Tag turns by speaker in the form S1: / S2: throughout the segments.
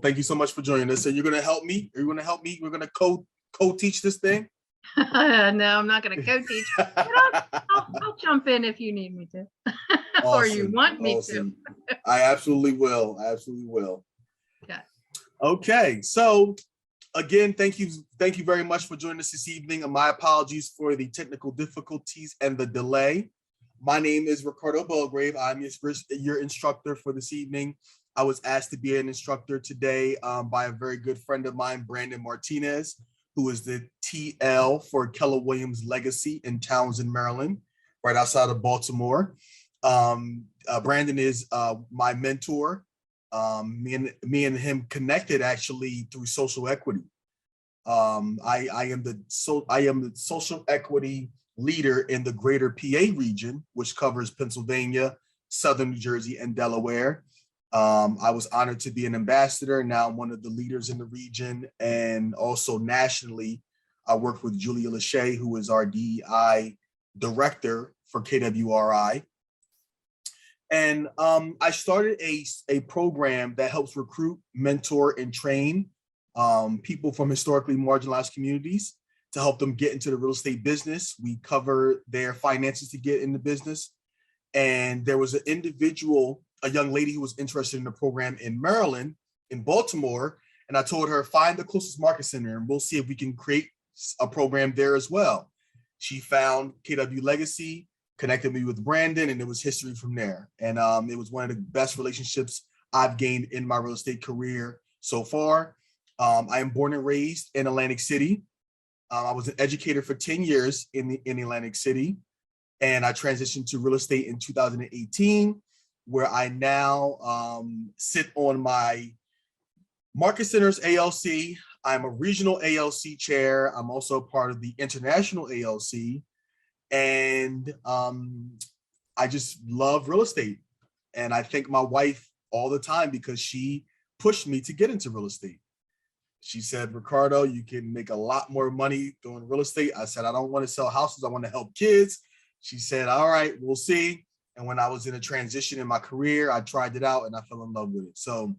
S1: thank you so much for joining us. And you're going to help me? Are you going to help me? We're going to co-teach this thing?
S2: No, I'm not going to co-teach. I'll jump in if you need me to.
S1: Awesome.
S2: Or you want me to.
S1: I absolutely will. I absolutely will.
S2: Okay.
S1: Okay. So again, thank you very much for joining us this evening. And my apologies for the technical difficulties and the delay. My name is Ricardo Belgrave. I'm your instructor for this evening. I was asked to be an instructor today by a very good friend of mine, Brandon Martinez, who is the TL for Keller Williams Legacy in Townsend, Maryland, right outside of Baltimore. Brandon is my mentor. Me and him connected actually through social equity. I am the social equity leader in the greater PA region, which covers Pennsylvania, Southern New Jersey, and Delaware. I was honored to be an ambassador. Now I'm one of the leaders in the region, and also nationally, I work with Julia Lachey, who is our DEI director for KWRI. And I started a program that helps recruit, mentor, and train people from historically marginalized communities to help them get into the real estate business. We cover their finances to get in the business. And there was an individual, a young lady who was interested in the program in Maryland, in Baltimore. And I told her, find the closest market center and we'll see if we can create a program there as well. She found KW Legacy, connected me with Brandon, and it was history from there. And it was one of the best relationships I've gained in my real estate career so far. I am born and raised in Atlantic City. I was an educator for 10 years in Atlantic City, and I transitioned to real estate in 2018, where I now sit on my Market Centers ALC. I'm a regional ALC chair. I'm also part of the international ALC, and I just love real estate. And I thank my wife all the time because she pushed me to get into real estate. She said, Ricardo, you can make a lot more money doing real estate. I said, I don't want to sell houses. I want to help kids. She said, all right, we'll see. And when I was in a transition in my career, I tried it out and I fell in love with it. So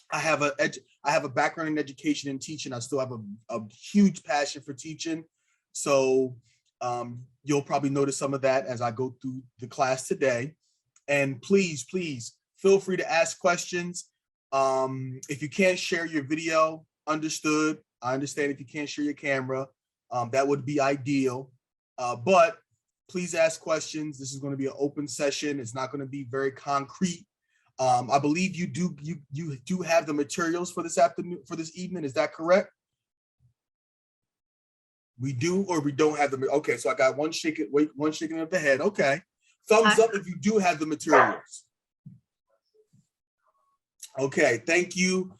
S1: I have a background in education and teaching. I still have a huge passion for teaching. So you'll probably notice some of that as I go through the class today. And please feel free to ask questions. If you can't share your video, understood. I understand if you can't share your camera, that would be ideal. But please ask questions. This is going to be an open session. It's not going to be very concrete. I believe you do have the materials for this evening. Is that correct? We do, or we don't have them. Okay, so I got one shaking of the head. Okay, thumbs up if you do have the materials. Okay, thank you.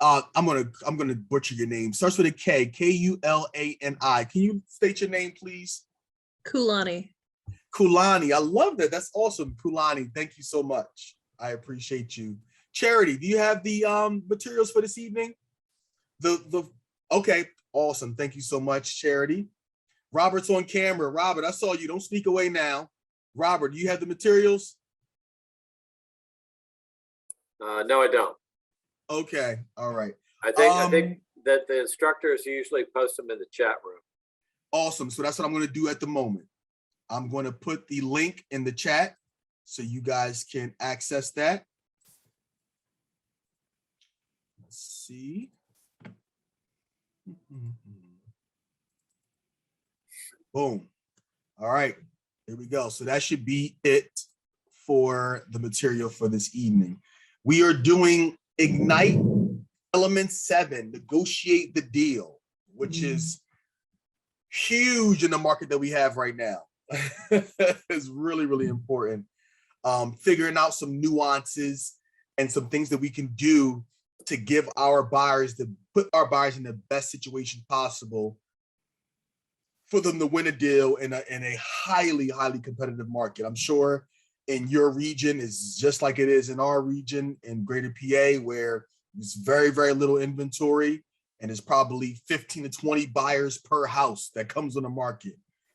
S1: I'm gonna butcher your name. Starts with a K, Kulani. Can you state your name, please?
S3: Kulani.
S1: Kulani, I love that. That's awesome, Kulani. Thank you so much. I appreciate you. Charity, do you have the materials for this evening? Okay, awesome. Thank you so much, Charity. Robert's on camera. Robert, I saw you. Don't sneak away now. Robert, do you have the materials?
S4: No, I don't.
S1: Okay, all right.
S4: I think that the instructors usually post them in the chat room.
S1: Awesome. So that's what I'm going to do at the moment. I'm going to put the link in the chat so you guys can access that. Let's see. Boom. All right, here we go. So that should be it for the material for this evening. We are doing Ignite Element 7, Negotiate the Deal, which is huge in the market that we have right now. It's really, really important. Figuring out some nuances and some things that we can do to give our buyers, to put our buyers in the best situation possible for them to win a deal in a highly, highly competitive market. I'm sure in your region is just like it is in our region in Greater PA, where there's very, very little inventory and there's probably 15 to 20 buyers per house that comes on the market.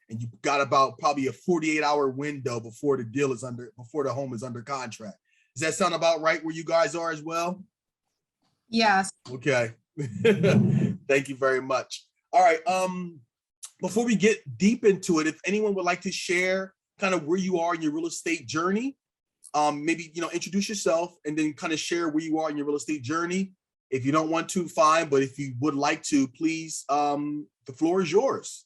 S1: And you've got about probably a 48-hour window before the home is under contract. Does that sound about right where you guys are as well?
S2: Yes.
S1: Okay. Thank you very much. All right. Before we get deep into it, if anyone would like to share kind of where you are in your real estate journey, maybe introduce yourself and then kind of share where you are in your real estate journey. If you don't want to, fine, but if you would like to, please, the floor is yours.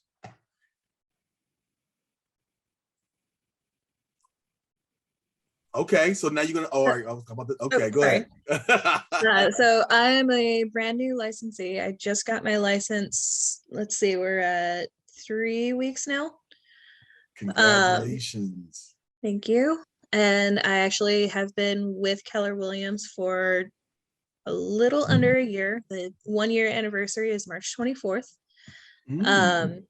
S1: Okay, so now you're gonna. Oh, all right, I was about to. Okay, go
S3: sorry.
S1: ahead.
S3: So I'm a brand new licensee. I just got my license. Let's see, we're at 3 weeks now.
S1: Congratulations.
S3: Thank you. And I actually have been with Keller Williams for a little under a year. The 1-year anniversary is March 24th.
S1: Mm.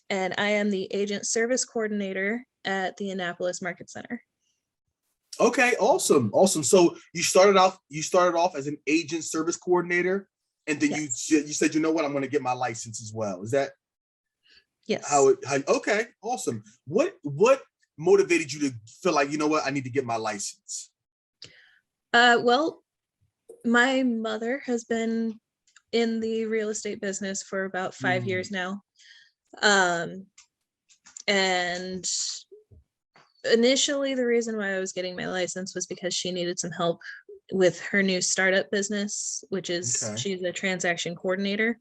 S3: And I am the agent service coordinator at the Annapolis Market Center.
S1: Okay, awesome. So you started off as an agent service coordinator, and then
S3: Yes.
S1: you said, you know what, I'm going to get my license as well. Is that
S3: Yes.
S1: how? Okay, awesome. What motivated you to feel like, you know what, I need to get my license?
S3: Well, my mother has been in the real estate business for about 5 years now. And initially the reason why I was getting my license was because she needed some help with her new startup business, which is she's a transaction coordinator.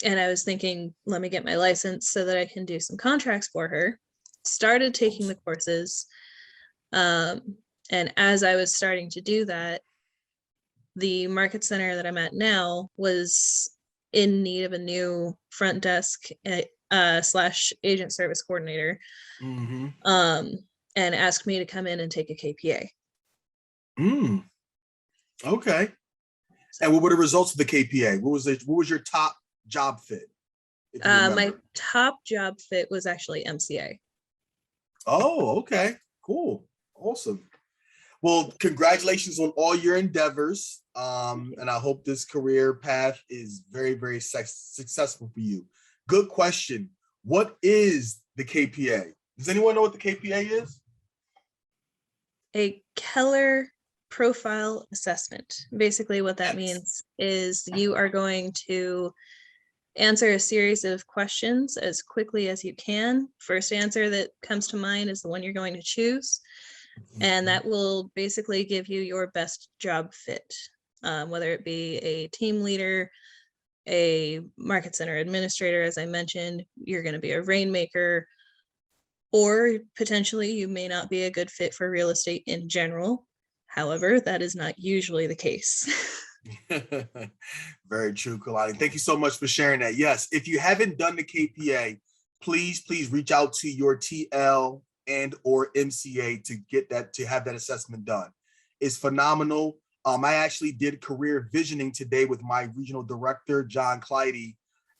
S3: And I was thinking, let me get my license so that I can do some contracts for her. Started taking the courses. And as I was starting to do that, the market center that I'm at now was in need of a new front desk / agent service coordinator, and asked me to come in and take a KPA.
S1: Okay. And what were the results of the KPA? What was your top job fit?
S3: My top job fit was actually MCA.
S1: Oh, okay, cool, awesome. Well, congratulations on all your endeavors. And I hope this career path is very, very successful for you. Good question. What is the KPA? Does anyone know what the KPA is?
S3: A Keller profile assessment. Basically what that means is you are going to answer a series of questions as quickly as you can. First answer that comes to mind is the one you're going to choose. And that will basically give you your best job fit, whether it be a team leader, a market center administrator, as I mentioned, you're going to be a rainmaker, or potentially you may not be a good fit for real estate in general. However, that is not usually the case.
S1: Very true, Kalani. Thank you so much for sharing that. Yes, if you haven't done the KPA, please reach out to your TL and or MCA to have that assessment done. It's phenomenal. I actually did career visioning today with my regional director, John Clyde,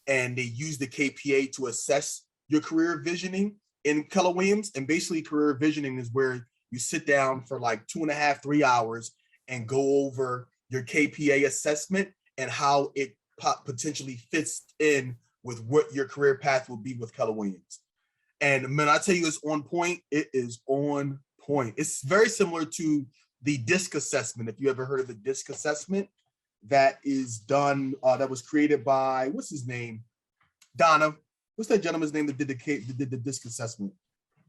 S1: and they used the KPA to assess your career visioning in Keller Williams. And basically career visioning is where you sit down for like 2.5, 3 hours and go over your KPA assessment and how it potentially fits in with what your career path will be with Keller Williams. And when I tell you it's on point, it is on point. It's very similar to the DISC assessment. If you ever heard of the DISC assessment, that is done, that was created by, what's his name? Donna, what's that gentleman's name that did the DISC assessment?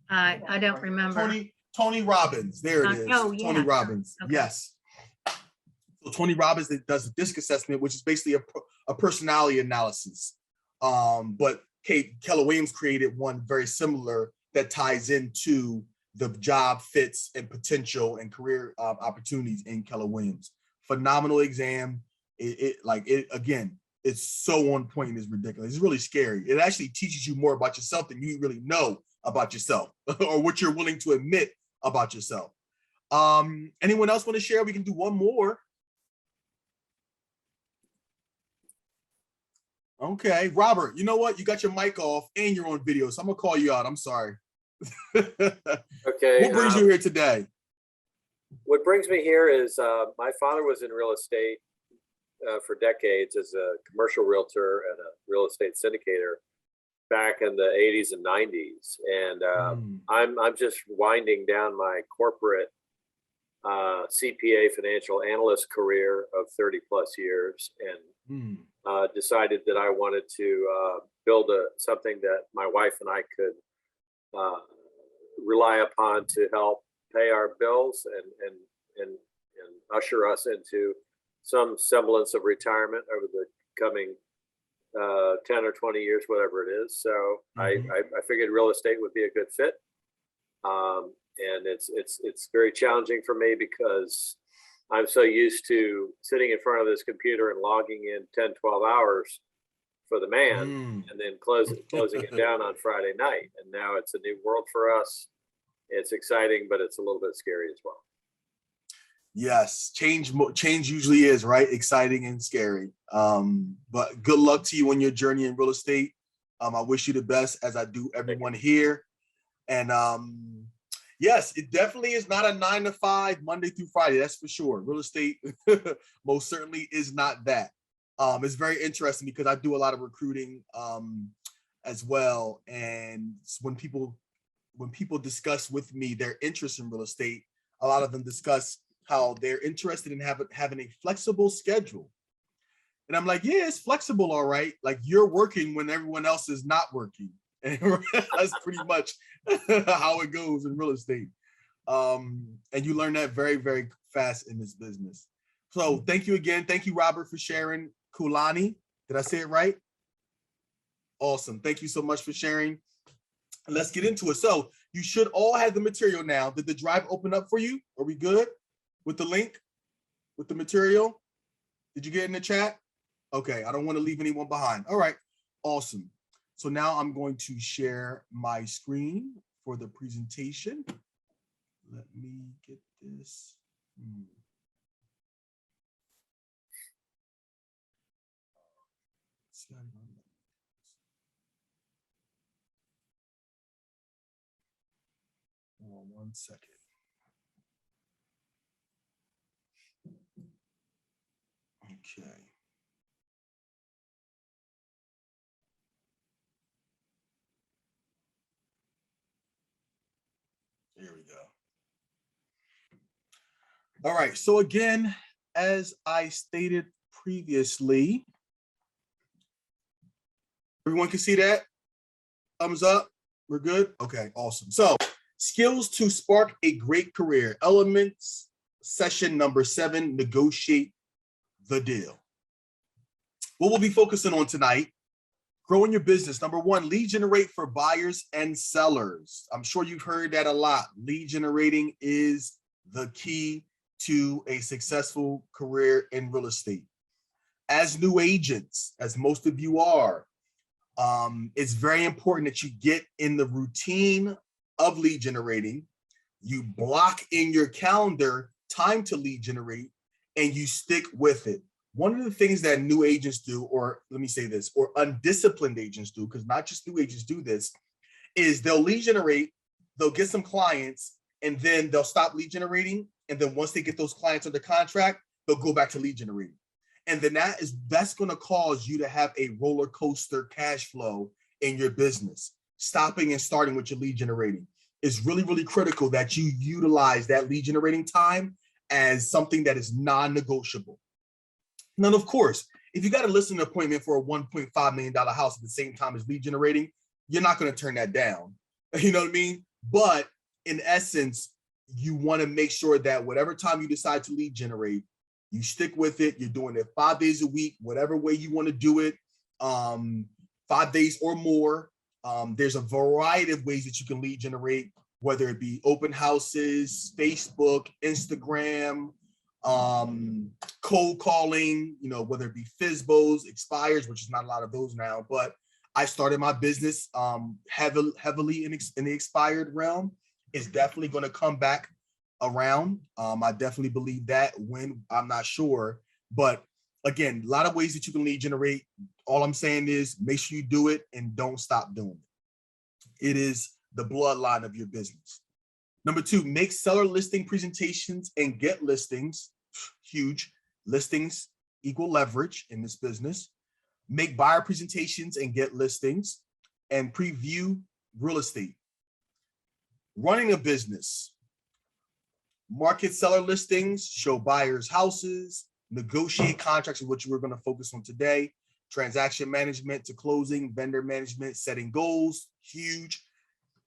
S2: I don't remember.
S1: Tony Robbins. There it is.
S2: Oh, yeah.
S1: Tony Robbins.
S2: Okay.
S1: Yes. So Tony Robbins does the DISC assessment, which is basically a personality analysis. But Keller Williams created one very similar that ties into the job fits and potential and career opportunities in Keller Williams. Phenomenal exam. Again, it's so on point. It's ridiculous. It's really scary. It actually teaches you more about yourself than you really know about yourself or what you're willing to admit about yourself. Anyone else want to share? We can do one more. Okay, Robert, you know what? You got your mic off and you're on video, so I'm gonna call you out. I'm sorry.
S4: Okay.
S1: What brings you here today?
S4: What brings me here is my father was in real estate for decades as a commercial realtor and a real estate syndicator back in the 80s and 90s. And I'm just winding down my corporate CPA financial analyst career of 30 plus years, and decided that I wanted to build something that my wife and I could rely upon to help pay our bills and usher us into some semblance of retirement over the coming 10 or 20 years, whatever it is. So I figured real estate would be a good fit. And it's very challenging for me because I'm so used to sitting in front of this computer and logging in 10, 12 hours for the man and then closing it down on Friday night. And now it's a new world for us. It's exciting, but it's a little bit scary as well.
S1: Yes, change usually is, right, exciting and scary. But good luck to you on your journey in real estate. I wish you the best, as I do everyone here. And yes, it definitely is not a 9 to 5 Monday through Friday. That's for sure. Real estate most certainly is not that. It's very interesting because I do a lot of recruiting as well. And when people discuss with me their interest in real estate, a lot of them discuss how they're interested in having a flexible schedule. And I'm like, yeah, it's flexible, all right. Like, you're working when everyone else is not working. And that's pretty much how it goes in real estate. And you learn that very, very fast in this business. So thank you again. Thank you, Robert, for sharing. Kulani, did I say it right? Awesome. Thank you so much for sharing. Let's get into it. So you should all have the material now. Did the drive open up for you? Are we good with the link, with the material? Did you get in the chat? Okay, I don't want to leave anyone behind. All right, awesome. So now I'm going to share my screen for the presentation. Let me get this. Oh, 1 second. Okay. Here we go. All right, so again, as I stated previously, everyone can see that? Thumbs up, we're good? Okay, awesome. So, skills to spark a great career. Elements, session number 7, negotiate the deal. What we'll be focusing on tonight: growing your business. Number 1, lead generate for buyers and sellers. I'm sure you've heard that a lot. Lead generating is the key to a successful career in real estate. As new agents, as most of you are, it's very important that you get in the routine of lead generating. You block in your calendar time to lead generate, and you stick with it. One of the things that new agents do, or let me say this, or undisciplined agents do, because not just new agents do this, is they'll lead generate, they'll get some clients, and then they'll stop lead generating. And then once they get those clients under contract, they'll go back to lead generating. And then that's going to cause you to have a roller coaster cash flow in your business. Stopping and starting with your lead generating is really, really critical, that you utilize that lead generating time as something that is non-negotiable. Now, of course, if you got a listing appointment for a $1.5 million house at the same time as lead generating, you're not going to turn that down. You know what I mean? But in essence, you want to make sure that whatever time you decide to lead generate, you stick with it. You're doing it 5 days a week, whatever way you want to do it, 5 days or more. There's a variety of ways that you can lead generate, whether it be open houses, Facebook, Instagram, cold calling, whether it be FSBOs, expires, which is not a lot of those now, but I started my business heavily in the expired realm. It's definitely going to come back around. I definitely believe that. When, I'm not sure, but again, a lot of ways that you can lead generate. All I'm saying is make sure you do it and don't stop doing it. It is the bloodline of your business. Number 2, make seller listing presentations and get listings. Huge. Listings equal leverage in this business. Make buyer presentations and get listings, and preview real estate. Running a business. Market seller listings, show buyers houses, negotiate contracts, which we're going to focus on today. Transaction management to closing, vendor management, setting goals, huge.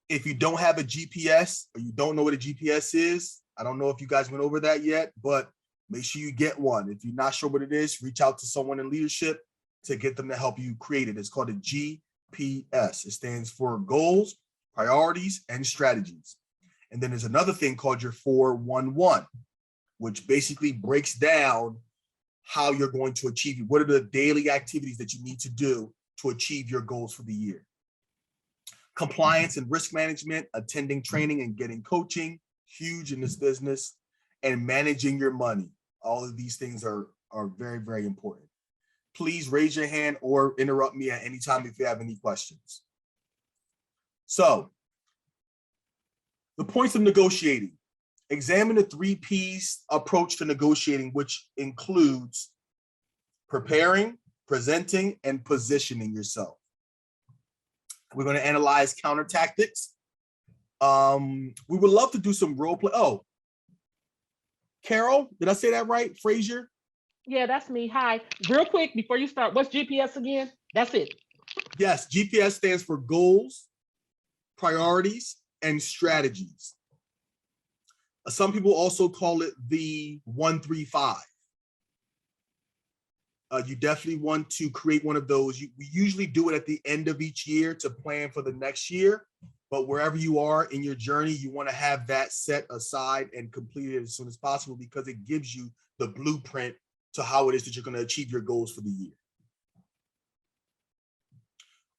S1: If you don't have a GPS or you don't know what a GPS is, I don't know if you guys went over that yet, but make sure you get one. If you're not sure what it is, reach out to someone in leadership to get them to help you create it. It's called a GPS. It stands for goals, priorities, and strategies. And then there's another thing called your 411, which basically breaks down how you're going to achieve it. What are the daily activities that you need to do to achieve your goals for the year? Compliance and risk management, attending training and getting coaching, huge in this business, and managing your money. All of these things are very, very important. Please raise your hand or interrupt me at any time if you have any questions. So, the points of negotiating. Examine the 3 P's approach to negotiating, which includes preparing, presenting, and positioning yourself. We're going to analyze counter tactics. We would love to do some role play. Oh, Carol, did I say that right? Frazier?
S5: Yeah, that's me. Hi. Real quick, before you start, what's GPS again? That's it.
S1: Yes, GPS stands for goals, priorities, and strategies. Some people also call it the 1-3-5. You definitely want to create one of those. We usually do it at the end of each year to plan for the next year, but wherever you are in your journey, you want to have that set aside and completed as soon as possible because it gives you the blueprint to how it is that you're going to achieve your goals for the year.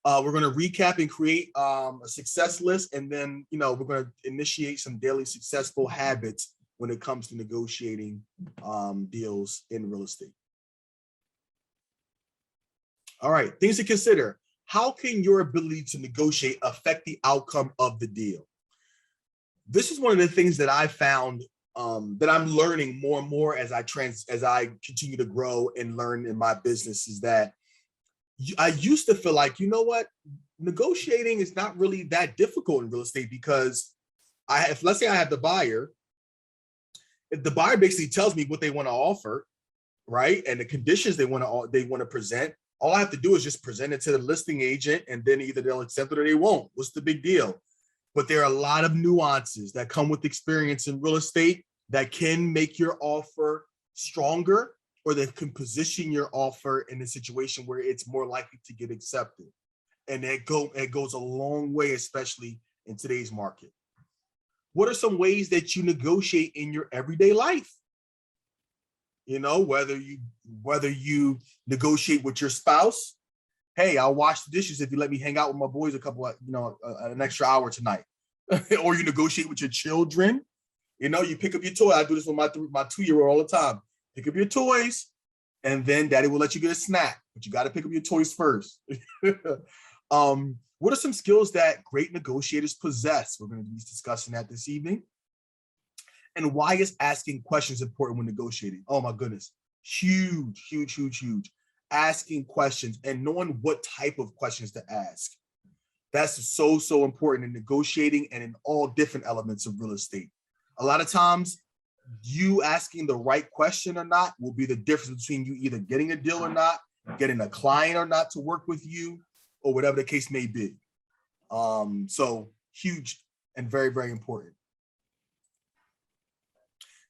S1: We're going to recap and create a success list, and then, we're going to initiate some daily successful habits when it comes to negotiating deals in real estate. All right, things to consider. How can your ability to negotiate affect the outcome of the deal? This is one of the things that I found that I'm learning more and more as I continue to grow and learn in my business is that I used to feel like, you know what, negotiating is not really that difficult in real estate because let's say I have the buyer, if the buyer basically tells me what they want to offer, right, and the conditions they want to present, all I have to do is just present it to the listing agent, and then either they'll accept it or they won't. What's the big deal? But there are a lot of nuances that come with experience in real estate that can make your offer stronger, or that can position your offer in a situation where it's more likely to get accepted. And it goes a long way, especially in today's market. What are some ways that you negotiate in your everyday life? Whether you negotiate with your spouse, hey, I'll wash the dishes if you let me hang out with my boys an extra hour tonight. Or you negotiate with your children. You pick up your toy. I do this with my 2-year-old all the time. Pick up your toys, and then daddy will let you get a snack, but you got to pick up your toys first. What are some skills that great negotiators possess? We're going to be discussing that this evening. And why is asking questions important when negotiating? Oh my goodness, huge, huge, huge, huge. Asking questions and knowing what type of questions to ask. That's so, so important in negotiating and in all different elements of real estate. A lot of times, you asking the right question or not will be the difference between you either getting a deal or not, getting a client or not to work with you, or whatever the case may be. So huge and very, very important.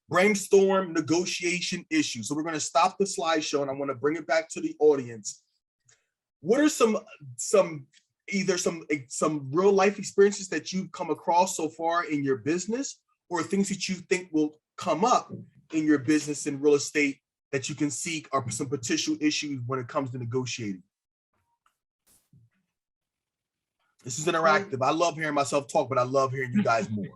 S1: Brainstorm negotiation issues. So we're going to stop the slideshow and I want to bring it back to the audience. What are some real life experiences that you've come across so far in your business, or things that you think will come up in your business in real estate that you can seek, are some potential issues when it comes to negotiating? This is interactive. I love hearing myself talk, but I love hearing you guys more.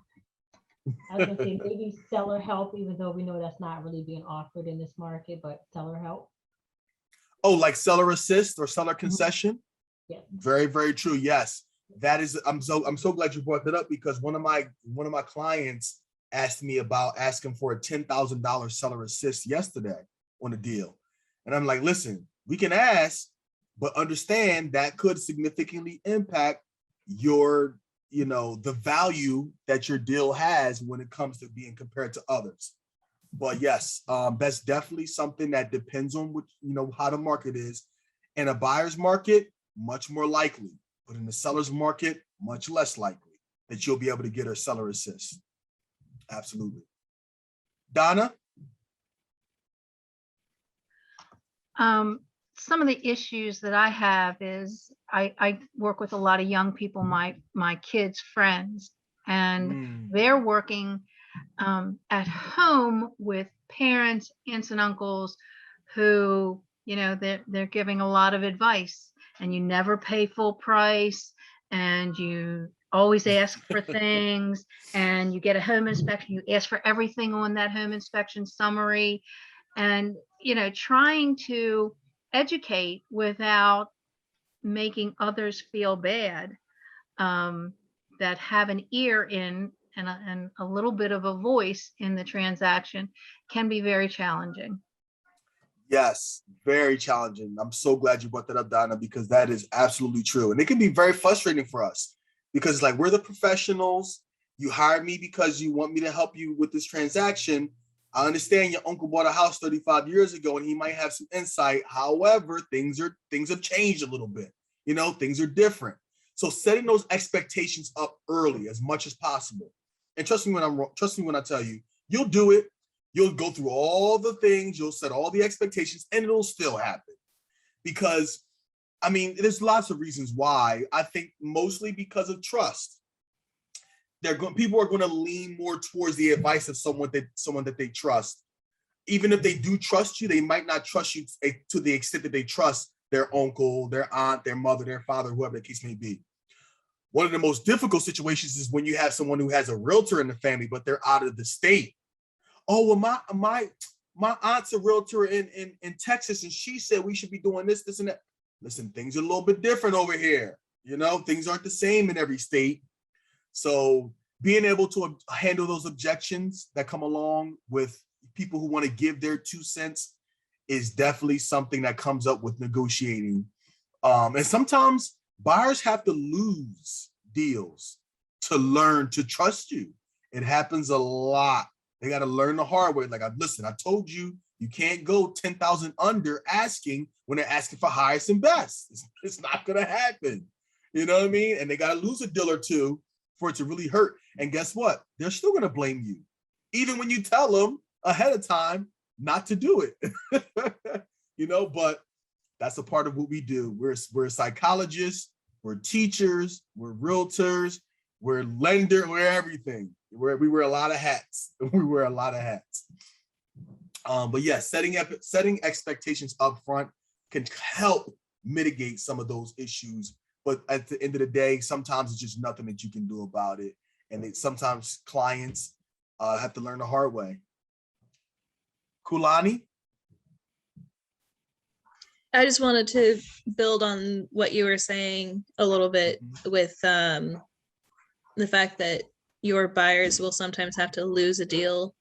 S6: I was gonna say maybe seller help, even though we know that's not really being offered in this market, but seller help.
S1: Oh, like seller assist or seller concession?
S6: Yeah.
S1: Very, very true. Yes. That is, I'm so glad you brought that up, because one of my clients asked me about asking for a $10,000 seller assist yesterday on a deal. And I'm like, listen, we can ask, but understand that could significantly impact your the value that your deal has when it comes to being compared to others. But yes, that's definitely something that depends on what, how the market is. In a buyer's market, much more likely, but in the seller's market, much less likely that you'll be able to get a seller assist. Absolutely. Donna?
S2: Some of the issues that I have is I work with a lot of young people, my kids' friends, and they're working at home with parents, aunts and uncles who, they're giving a lot of advice, and you never pay full price, and you always ask for things, and you get a home inspection, you ask for everything on that home inspection summary, and trying to educate without making others feel bad, that have an ear in and a little bit of a voice in the transaction can be very challenging.
S1: Yes, very challenging. I'm so glad you brought that up, Donna, because that is absolutely true. And it can be very frustrating for us because it's like, we're the professionals. You hired me because you want me to help you with this transaction. I understand your uncle bought a house 35 years ago and he might have some insight. However, things have changed a little bit. Things are different. So setting those expectations up early as much as possible. And trust me when I tell you, you'll do it. You'll go through all the things, you'll set all the expectations, and it'll still happen. Because, there's lots of reasons why. I think mostly because of trust. People are going to lean more towards the advice of someone that they trust. Even if they do trust you, they might not trust you to the extent that they trust their uncle, their aunt, their mother, their father, whoever the case may be. One of the most difficult situations is when you have someone who has a realtor in the family, but they're out of the state. Oh, well, my aunt's a realtor in Texas, and she said we should be doing this, and that. Listen, things are a little bit different over here. Things aren't the same in every state. So being able to handle those objections that come along with people who want to give their 2 cents is definitely something that comes up with negotiating. And sometimes buyers have to lose deals to learn to trust you. It happens a lot. They got to learn the hard way. Like, listen, I told you, you can't go 10,000 under asking when they're asking for highest and best. It's not going to happen. You know what I mean? And they got to lose a deal or two for it to really hurt. And guess what? They're still going to blame you, even when you tell them ahead of time not to do it. But that's a part of what we do. We're psychologists, we're teachers, we're realtors, we're lender, we're everything. We wear a lot of hats. We wear a lot of hats. But yeah, setting expectations up front can help mitigate some of those issues. But at the end of the day, sometimes it's just nothing that you can do about it. And sometimes clients have to learn the hard way. Kulani?
S3: I just wanted to build on what you were saying a little bit with the fact that your buyers will sometimes have to lose a deal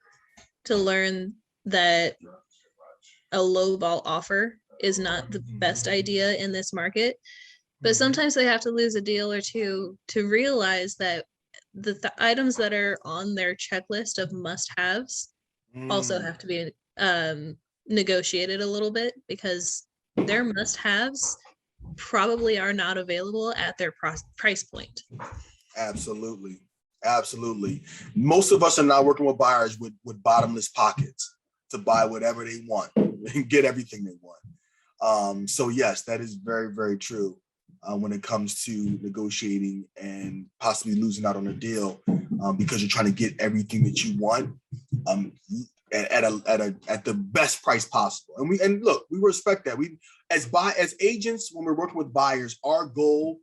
S3: to learn that a lowball offer is not the best idea in this market. But sometimes they have to lose a deal or two to realize that the items that are on their checklist of must-haves also have to be negotiated a little bit, because their must-haves probably are not available at their price point.
S1: Absolutely. Most of us are not working with buyers with bottomless pockets to buy whatever they want and get everything they want. So yes, that is very, very true when it comes to negotiating and possibly losing out on a deal because you're trying to get everything that you want at the best price possible. And look, we respect that. We as agents, when we're working with buyers, our goal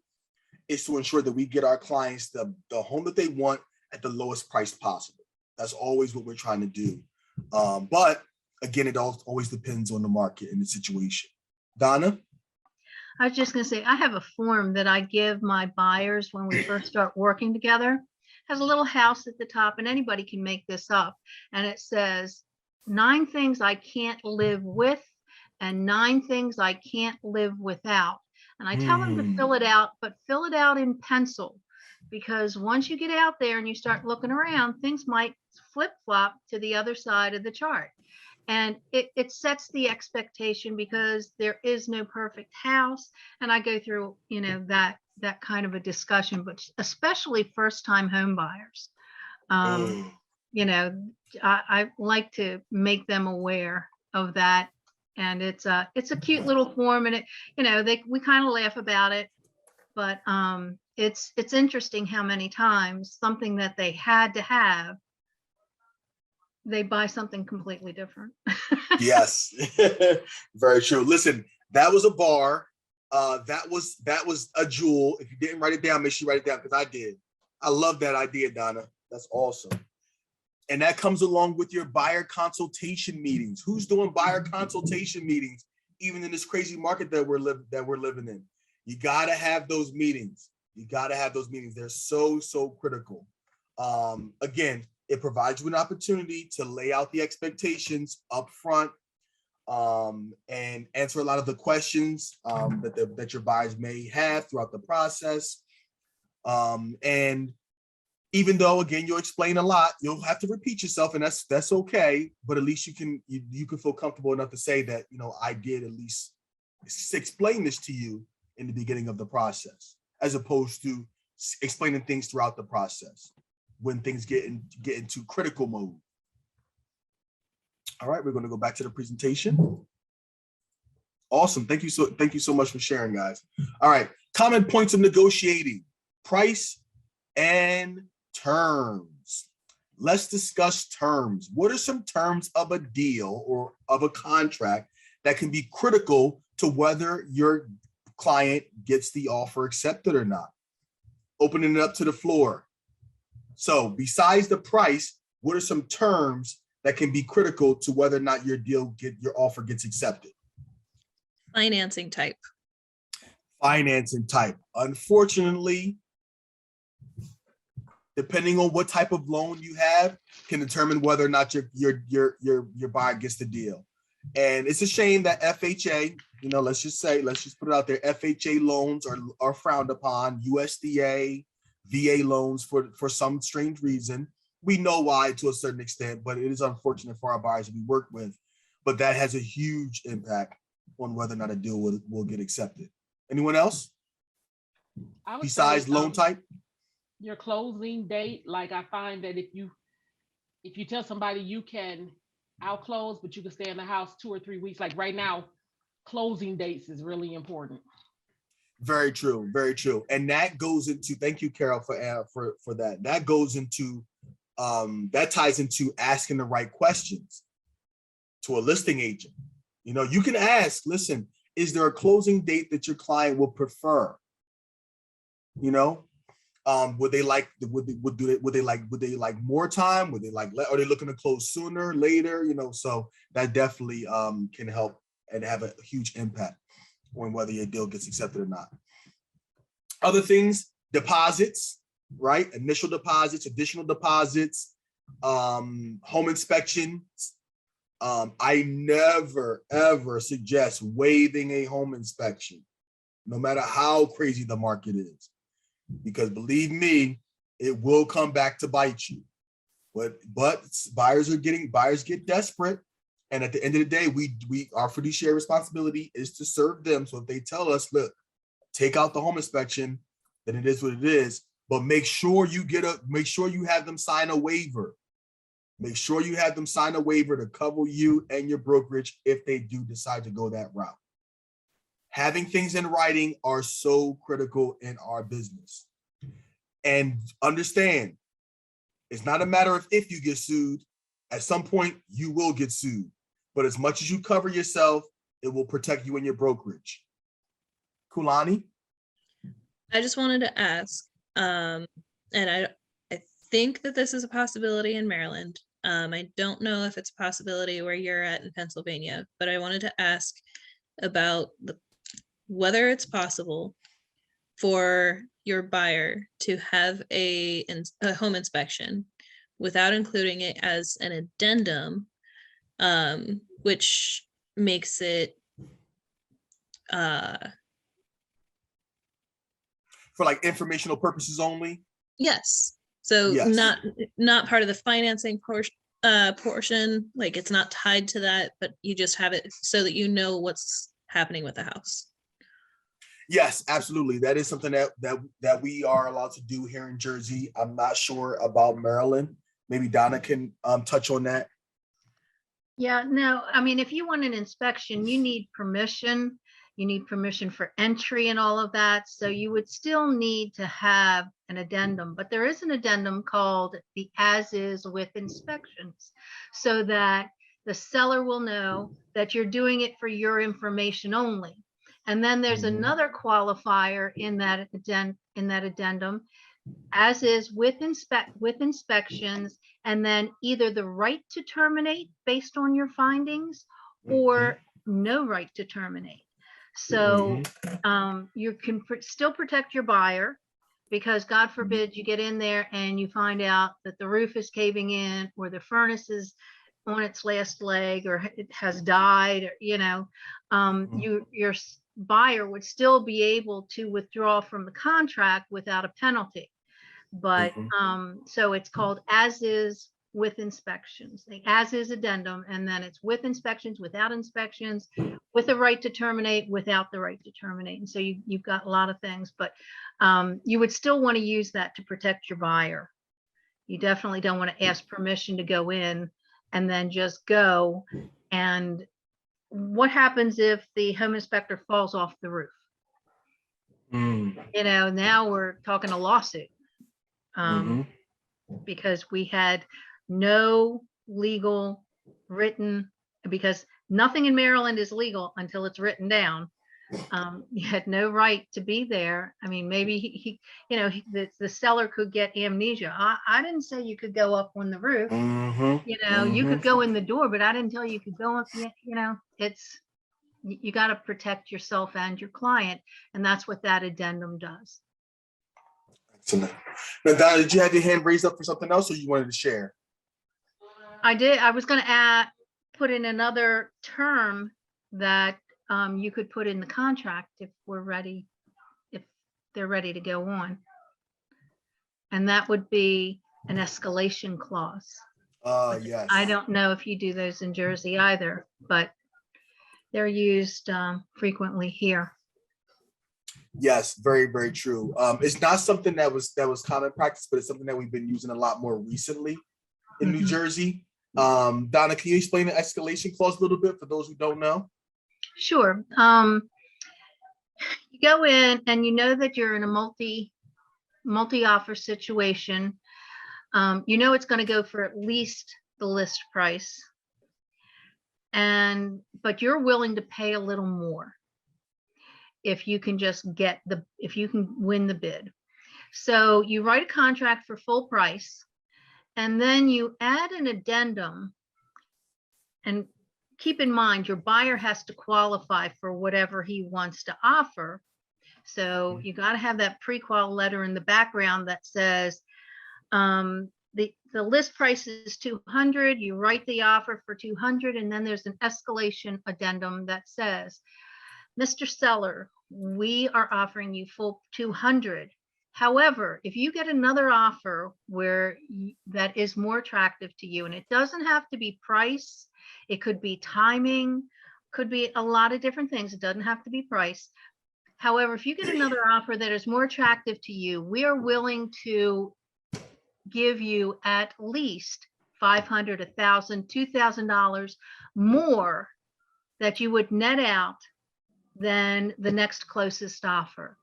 S1: is to ensure that we get our clients the home that they want at the lowest price possible. That's always what we're trying to do. But again, it always depends on the market and the situation. Donna?
S2: I was just going to say, I have a form that I give my buyers when we first start working together. It has a little house at the top, and anybody can make this up. And it says 9 things I can't live with and 9 things I can't live without. And I tell them to fill it out, but fill it out in pencil, because once you get out there and you start looking around, things might flip flop to the other side of the chart. And it sets the expectation because there is no perfect house. And I go through, that kind of a discussion, but especially first time home buyers. I like to make them aware of that. And it's a cute little form, and we kind of laugh about it, but it's interesting how many times something that they had to have, they buy something completely different.
S1: Yes, very true. Listen, that was a bar. That was a jewel. If you didn't write it down, make sure you write it down, because I did. I love that idea, Donna. That's awesome. And that comes along with your buyer consultation meetings. Who's doing buyer consultation meetings, even in this crazy market that we're living in? You gotta have those meetings. They're so critical. Again, it provides you an opportunity to lay out the expectations up front, and answer a lot of the questions that your buyers may have throughout the process. And even though, again, you'll explain a lot, you'll have to repeat yourself, and that's okay. But at least you can feel comfortable enough to say that, I did at least explain this to you in the beginning of the process, as opposed to explaining things throughout the process when things get into critical mode. All right, we're going to go back to the presentation. Awesome. Thank you so much for sharing, guys. All right, common points of negotiating: price and terms. Let's discuss terms. What are some terms of a deal or of a contract that can be critical to whether your client gets the offer accepted or not? Opening it up to the floor. So besides the price, what are some terms that can be critical to whether or not your offer gets accepted?
S3: Financing type.
S1: Unfortunately, depending on what type of loan you have, can determine whether or not your buyer gets the deal. And it's a shame that FHA, let's just put it out there, FHA loans are frowned upon. USDA, VA loans for some strange reason. We know why to a certain extent, but it is unfortunate for our buyers that we work with. But that has a huge impact on whether or not a deal will get accepted. Anyone else? Besides loan type?
S5: Your closing date. Like, I find that if you tell somebody you can outclose, but you can stay in the house 2 or 3 weeks, like right now, closing dates is really important.
S1: Very true. And that goes into, thank you, Carol, for that. That goes into, that ties into asking the right questions to a listing agent. You can ask, listen, is there a closing date that your client will prefer? Would they like more time? Are they looking to close sooner, later? So that definitely can help and have a huge impact on whether your deal gets accepted or not. Other things, deposits, right? Initial deposits, additional deposits, home inspection. I never, ever suggest waiving a home inspection, no matter how crazy the market is, because believe me, it will come back to bite you. But buyers get desperate. And at the end of the day, our fiduciary responsibility is to serve them. So if they tell us, look, take out the home inspection, then it is what it is. But make sure you have them sign a waiver. Make sure you have them sign a waiver to cover you and your brokerage if they do decide to go that route. Having things in writing are so critical in our business. And understand, it's not a matter of if you get sued. At some point, you will get sued. But as much as you cover yourself, it will protect you and your brokerage. Kulani?
S3: I just wanted to ask, and I think that this is a possibility in Maryland. I don't know if it's a possibility where you're at in Pennsylvania, but I wanted to ask about whether it's possible for your buyer to have a home inspection without including it as an addendum, which makes it
S1: for like informational purposes only.
S3: Yes. So
S1: Yes.
S3: not part of the financing portion, like it's not tied to that, but you just have it so that you know what's happening with the house.
S1: Yes, absolutely. That is something that we are allowed to do here in Jersey. I'm not sure about Maryland. Maybe Donna can touch on that.
S2: Yeah, no, I mean, if you want an inspection, you need permission. You need permission for entry and all of that. So you would still need to have an addendum, but there is an addendum called the as is with inspections, so that the seller will know that you're doing it for your information only. And then there's another qualifier in that addendum, as is with inspections, and then either the right to terminate based on your findings or no right to terminate. So you can still protect your buyer, because God forbid you get in there and you find out that the roof is caving in or the furnace is on its last leg or it has died, or, you know, your buyer would still be able to withdraw from the contract without a penalty. But so it's called as is with inspections, the as is addendum, and then it's with inspections, without inspections, with the right to terminate, without the right to terminate. And so you've got a lot of things, but you would still want to use that to protect your buyer. You definitely don't want to ask permission to go in and then just go. And what happens if the home inspector falls off the roof? You know, now we're talking a lawsuit. Because we had no legal written, because nothing in Maryland is legal until it's written down. You had no right to be there. I mean, maybe he you know, the seller could get amnesia. I didn't say you could go up on the roof. You know, you could go in the door, but I didn't tell you could go up. You know, it's, you got to protect yourself and your client, and that's what that addendum does.
S1: Excellent. Now, Donna, did you have your hand raised up for something else, or you wanted to share?
S2: I did. I was going to put in another term that you could put in the contract if we're ready, if they're ready to go on. And that would be an escalation clause.
S1: Yes.
S2: I don't know if you do those in Jersey either, but they're used frequently here.
S1: Yes, very, very true. It's not something that was common practice, but it's something that we've been using a lot more recently in New Jersey. Donna, can you explain the escalation clause a little bit for those who don't know?
S2: Sure. You go in and you know that you're in a multi-offer situation. You know it's going to go for at least the list price, but you're willing to pay a little more if you can just if you can win the bid. So you write a contract for full price, and then you add an addendum. And keep in mind, your buyer has to qualify for whatever he wants to offer. So you got to have that pre-qual letter in the background that says the list price is 200. You write the offer for 200, and then there's an escalation addendum that says, Mr. Seller, we are offering you full 200. However, if you get another offer where that is more attractive to you, and it doesn't have to be price, it could be timing, could be a lot of different things. It doesn't have to be price. However, if you get another offer that is more attractive to you, we are willing to give you at least $500, $1,000, $2,000 more that you would net out than the next closest offer.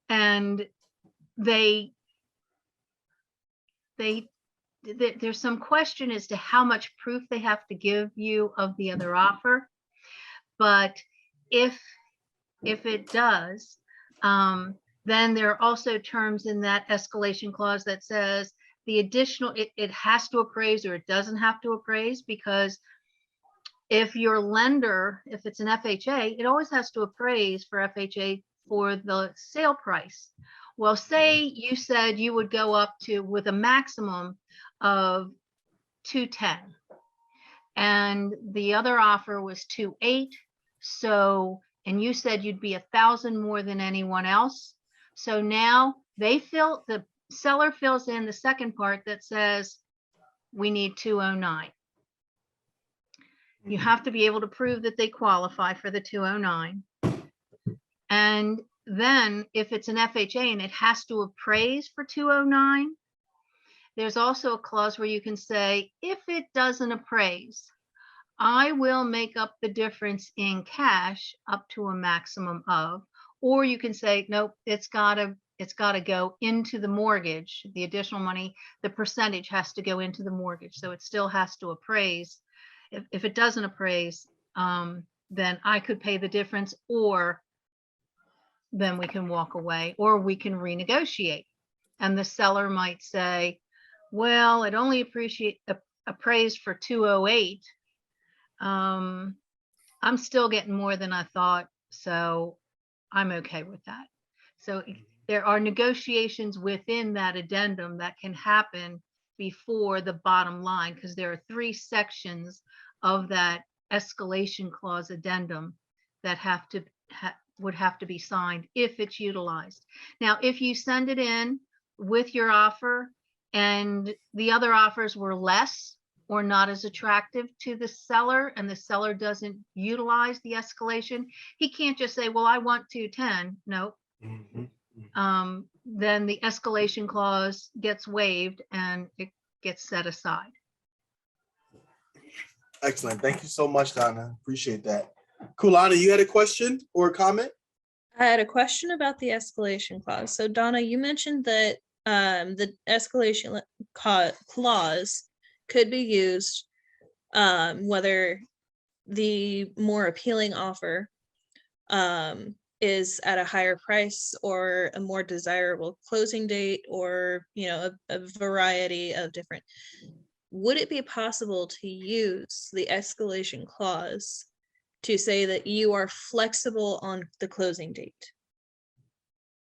S2: And there's some question as to how much proof they have to give you of the other offer. But if it does, then there are also terms in that escalation clause that says the additional, it has to appraise or it doesn't have to appraise, because if your lender, if it's an FHA, it always has to appraise for FHA for the sale price. Well, say you said you would go up to with a maximum of 210, and the other offer was 28. So, and you said you'd be 1,000 more than anyone else. So now the seller fills in the second part that says we need 209. You have to be able to prove that they qualify for the 209. And then if it's an FHA and it has to appraise for 209, there's also a clause where you can say, if it doesn't appraise, I will make up the difference in cash up to a maximum of, or you can say, nope, it's gotta go into the mortgage. The additional money, the percentage has to go into the mortgage. So it still has to appraise. If it doesn't appraise, then I could pay the difference, or then we can walk away, or we can renegotiate. And the seller might say, well, it only appraised for 208. I'm still getting more than I thought, so I'm okay with that. So there are negotiations within that addendum that can happen before the bottom line, because there are 3 sections of that escalation clause addendum that would have to be signed if it's utilized. Now, if you send it in with your offer and the other offers were less or not as attractive to the seller, and the seller doesn't utilize the escalation, he can't just say, well, I want 210. No. Then the escalation clause gets waived and it gets set aside.
S1: Excellent. Thank you so much, Donna. Appreciate that. Kulana, you had a question or a comment?
S3: I had a question about the escalation clause. So Donna, you mentioned that the escalation clause could be used whether the more appealing offer is at a higher price or a more desirable closing date, or a variety of different. Would it be possible to use the escalation clause to say that you are flexible on the closing date,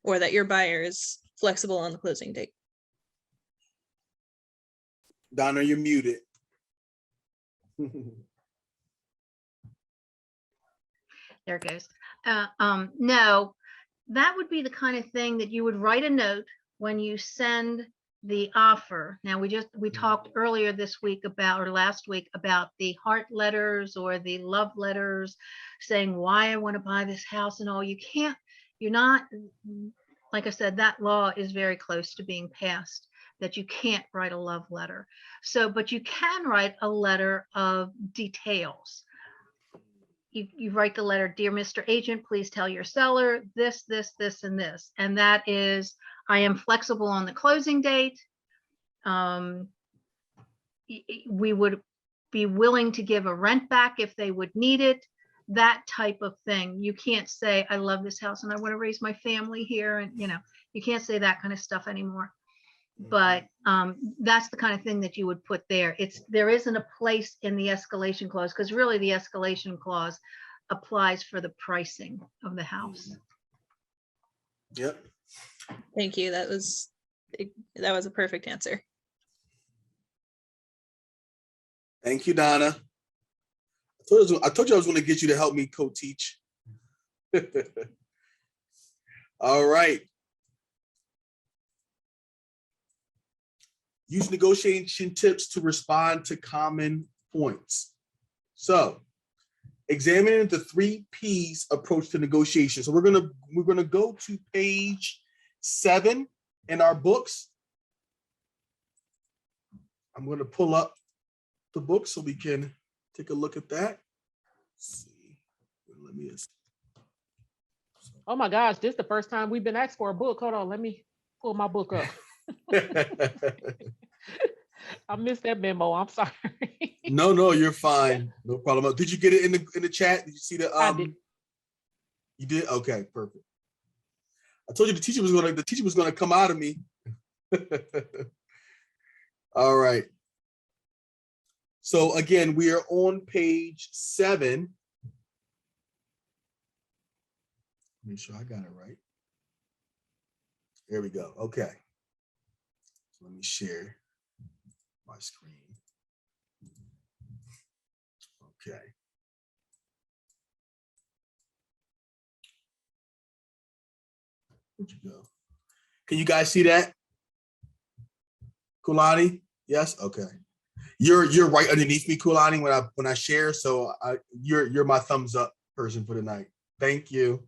S3: or that your buyer is flexible on the closing date?
S1: Donna, you're muted.
S2: There it goes. No, that would be the kind of thing that you would write a note when you send the offer. Now, we talked earlier this week about, or last week, about the heart letters or the love letters saying why I want to buy this house and all. You're not, like I said, that law is very close to being passed, that you can't write a love letter. So, but you can write a letter of details. You write the letter, dear Mr. Agent, please tell your seller this, this, this, and this. And that is, I am flexible on the closing date. We would be willing to give a rent back if they would need it, that type of thing. You can't say, I love this house and I want to raise my family here. And, you can't say that kind of stuff anymore. But that's the kind of thing that you would put there. There isn't a place in the escalation clause, because really the escalation clause applies for the pricing of the house.
S1: Yep.
S3: Thank you. That was a perfect answer.
S1: Thank you, Donna. I told you I was going to get you to help me co-teach. All right. Use negotiation tips to respond to common points. So, examining the 3 P's approach to negotiation. So we're gonna go to page 7 in our books. I'm gonna pull up the book so we can take a look at that. Let's see. Let me.
S5: Oh my gosh, this is the first time we've been asked for a book. Hold on, let me pull my book up. I missed that memo. I'm sorry.
S1: No, you're fine. No problem. Did you get it in the chat? Did you see the
S5: I did.
S1: You did? Okay, perfect. I told you the teacher was gonna come out of me. All right. So again, we are on page 7. Make sure I got it right. There we go. Okay. So let me share my screen. Okay. Where'd you go? Can you guys see that? Kulani? Yes? Okay. You're right underneath me, Kulani, when I share. So you're my thumbs up person for the night. Thank you.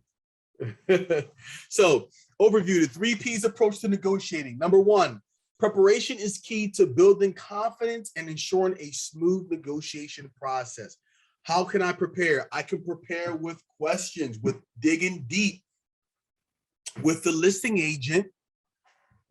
S1: So overview, the 3 P's approach to negotiating. Number 1, preparation is key to building confidence and ensuring a smooth negotiation process. How can I prepare? I can prepare with questions, with digging deep with the listing agent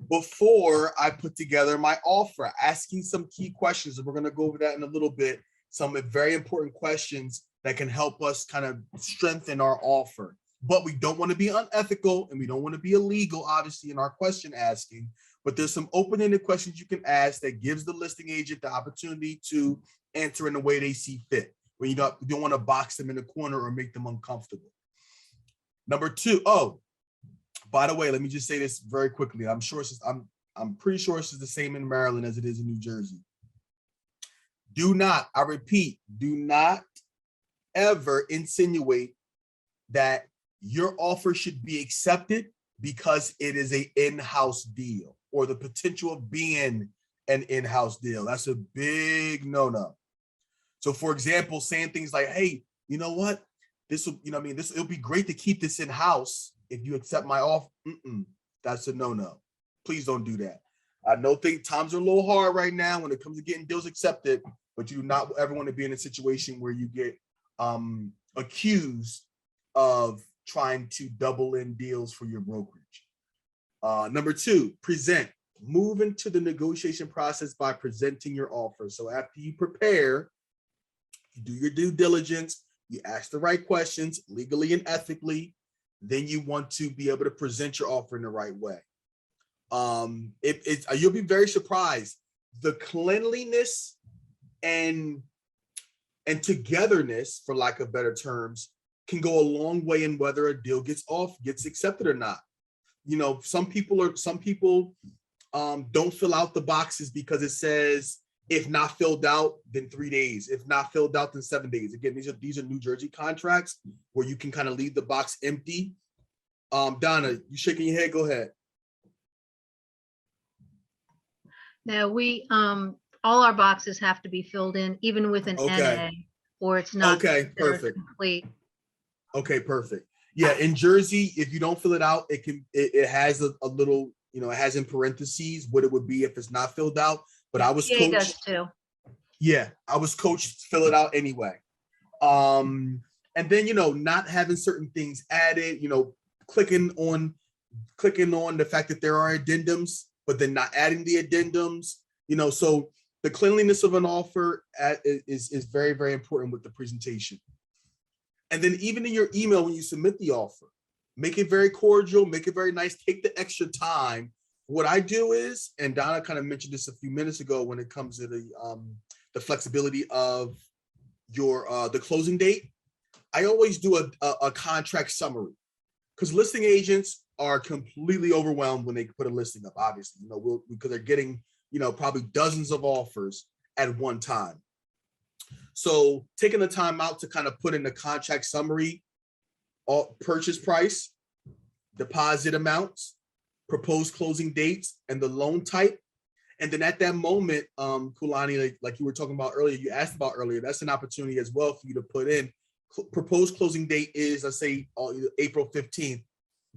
S1: before I put together my offer, asking some key questions. And we're going to go over that in a little bit. Some very important questions that can help us kind of strengthen our offer. But we don't want to be unethical and we don't want to be illegal, obviously, in our question asking. But there's some open-ended questions you can ask that gives the listing agent the opportunity to answer in the way they see fit, where you don't want to box them in a corner or make them uncomfortable. Number 2, by the way, let me just say this very quickly. I'm pretty sure this is the same in Maryland as it is in New Jersey. Do not, I repeat, do not ever insinuate that your offer should be accepted because it is an in-house deal or the potential of being an in-house deal. That's a big no-no. So for example, saying things like, hey, you know what? This will, it'll be great to keep this in-house if you accept my offer. That's a no-no. Please don't do that. I know times are a little hard right now when it comes to getting deals accepted, but you do not ever want to be in a situation where you get accused of trying to double in deals for your brokerage. Number 2, present. Move into the negotiation process by presenting your offer. So after you prepare, you do your due diligence, you ask the right questions legally and ethically, then you want to be able to present your offer in the right way. You'll be very surprised. The cleanliness and togetherness, for lack of better terms, can go a long way in whether a deal gets accepted or not. Some people don't fill out the boxes because it says, if not filled out, then 3 days. If not filled out, then 7 days. Again, these are New Jersey contracts where you can kind of leave the box empty. Donna, you shaking your head? Go ahead.
S2: Now all our boxes have to be filled in, even with an NA, or it's not
S1: perfect.
S2: complete.
S1: Okay, perfect. Yeah, in Jersey, if you don't fill it out, it has a little, it has in parentheses what it would be if it's not filled out. But I was coached.
S2: Does too.
S1: Yeah, I was coached to fill it out anyway. And then not having certain things added, clicking on the fact that there are addendums, but then not adding the addendums. So the cleanliness of an offer is very, very important with the presentation. And then even in your email, when you submit the offer, make it very cordial, make it very nice, take the extra time. What I do is, and Donna kind of mentioned this a few minutes ago when it comes to the flexibility of the closing date, I always do a contract summary, because listing agents are completely overwhelmed when they put a listing up, obviously, because they're getting, probably dozens of offers at one time. So taking the time out to kind of put in the contract summary, purchase price, deposit amounts, proposed closing dates, and the loan type. And then at that moment, Kulani, like you were talking about earlier, you asked about earlier, that's an opportunity as well for you to put in. Proposed closing date is, let's say, April 15th.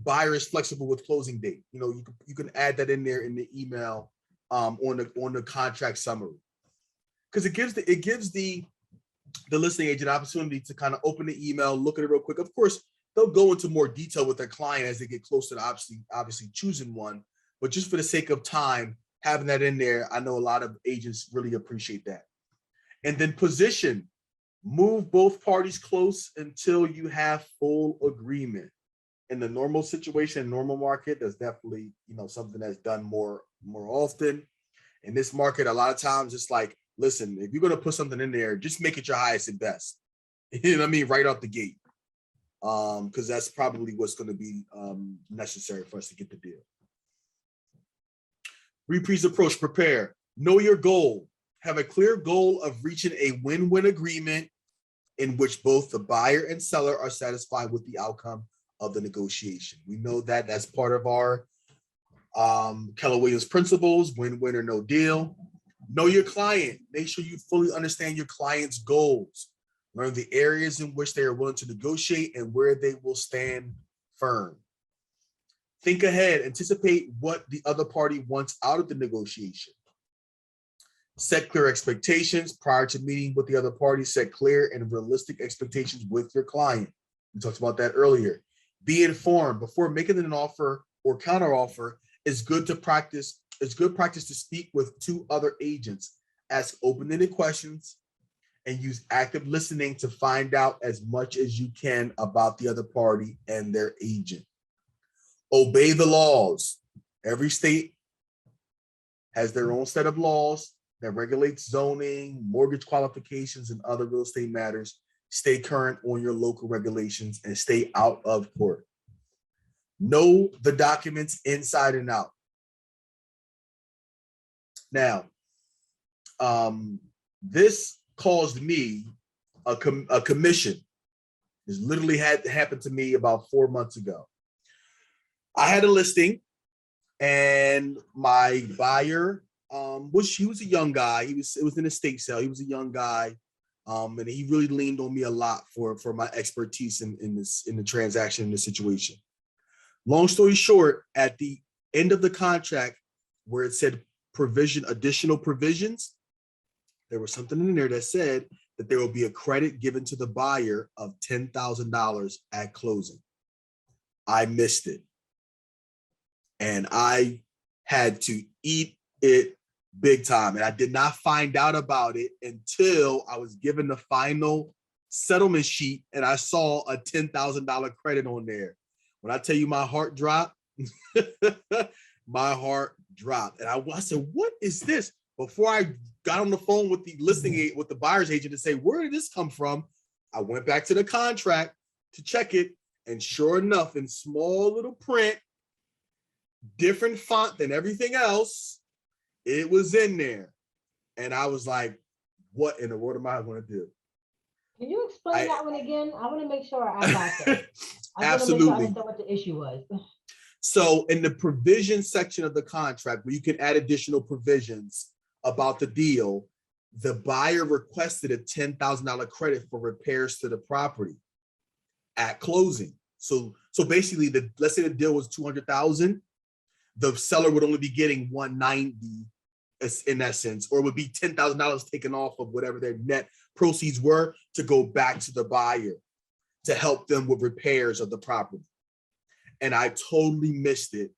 S1: Buyer is flexible with closing date. You can add that in there in the email on the contract summary, because it gives the listing agent opportunity to kind of open the email, look at it real quick. Of course, they'll go into more detail with their client as they get closer to obviously choosing one, but just for the sake of time, having that in there, I know a lot of agents really appreciate that. And then position, move both parties close until you have full agreement. In the normal situation, normal market, there's definitely, something that's done more often. In this market, a lot of times it's like, listen, if you're going to put something in there, just make it your highest and best. You know what I mean? Right off the gate. Because that's probably what's going to be necessary for us to get the deal. Reprise approach, prepare. Know your goal. Have a clear goal of reaching a win-win agreement in which both the buyer and seller are satisfied with the outcome of the negotiation. We know that that's part of our Keller Williams principles, win-win or no deal. Know your client. Make sure you fully understand your client's goals. Learn the areas in which they are willing to negotiate and where they will stand firm. Think ahead. Anticipate what the other party wants out of the negotiation. Set clear expectations prior to meeting with the other party. Set clear and realistic expectations with your client. We talked about that earlier. Be informed before making an offer or counteroffer. It's good practice to speak with 2 other agents. Ask open-ended questions and use active listening to find out as much as you can about the other party and their agent. Obey the laws. Every state has their own set of laws that regulates zoning, mortgage qualifications, and other real estate matters. Stay current on your local regulations and stay out of court. Know the documents inside and out. Now, this caused me a commission. This literally had happened to me about 4 months ago. I had a listing, and my buyer he was a young guy. It was an estate sale. He was a young guy, and he really leaned on me a lot for my expertise in the transaction, in the situation. Long story short, at the end of the contract, where it said additional provisions, there was something in there that said that there will be a credit given to the buyer of $10,000 at closing. I missed it. And I had to eat it big time. And I did not find out about it until I was given the final settlement sheet and I saw a $10,000 credit on there. When I tell you my heart dropped, my heart dropped. And I said, what is this? Before I got on the phone with the with the buyer's agent to say, where did this come from? I went back to the contract to check it. And sure enough, in small little print, different font than everything else, it was in there. And I was like, what in the world am I going to do?
S6: Can you explain that one again? I want to make sure I got that.
S1: Absolutely.
S6: I understand what the issue was.
S1: So in the provision section of the contract, where you can add additional provisions about the deal, the buyer requested a $10,000 credit for repairs to the property at closing. So basically, let's say the deal was $200,000, the seller would only be getting $190 in essence, or it would be $10,000 taken off of whatever their net proceeds were to go back to the buyer to help them with repairs of the property. And I totally missed it.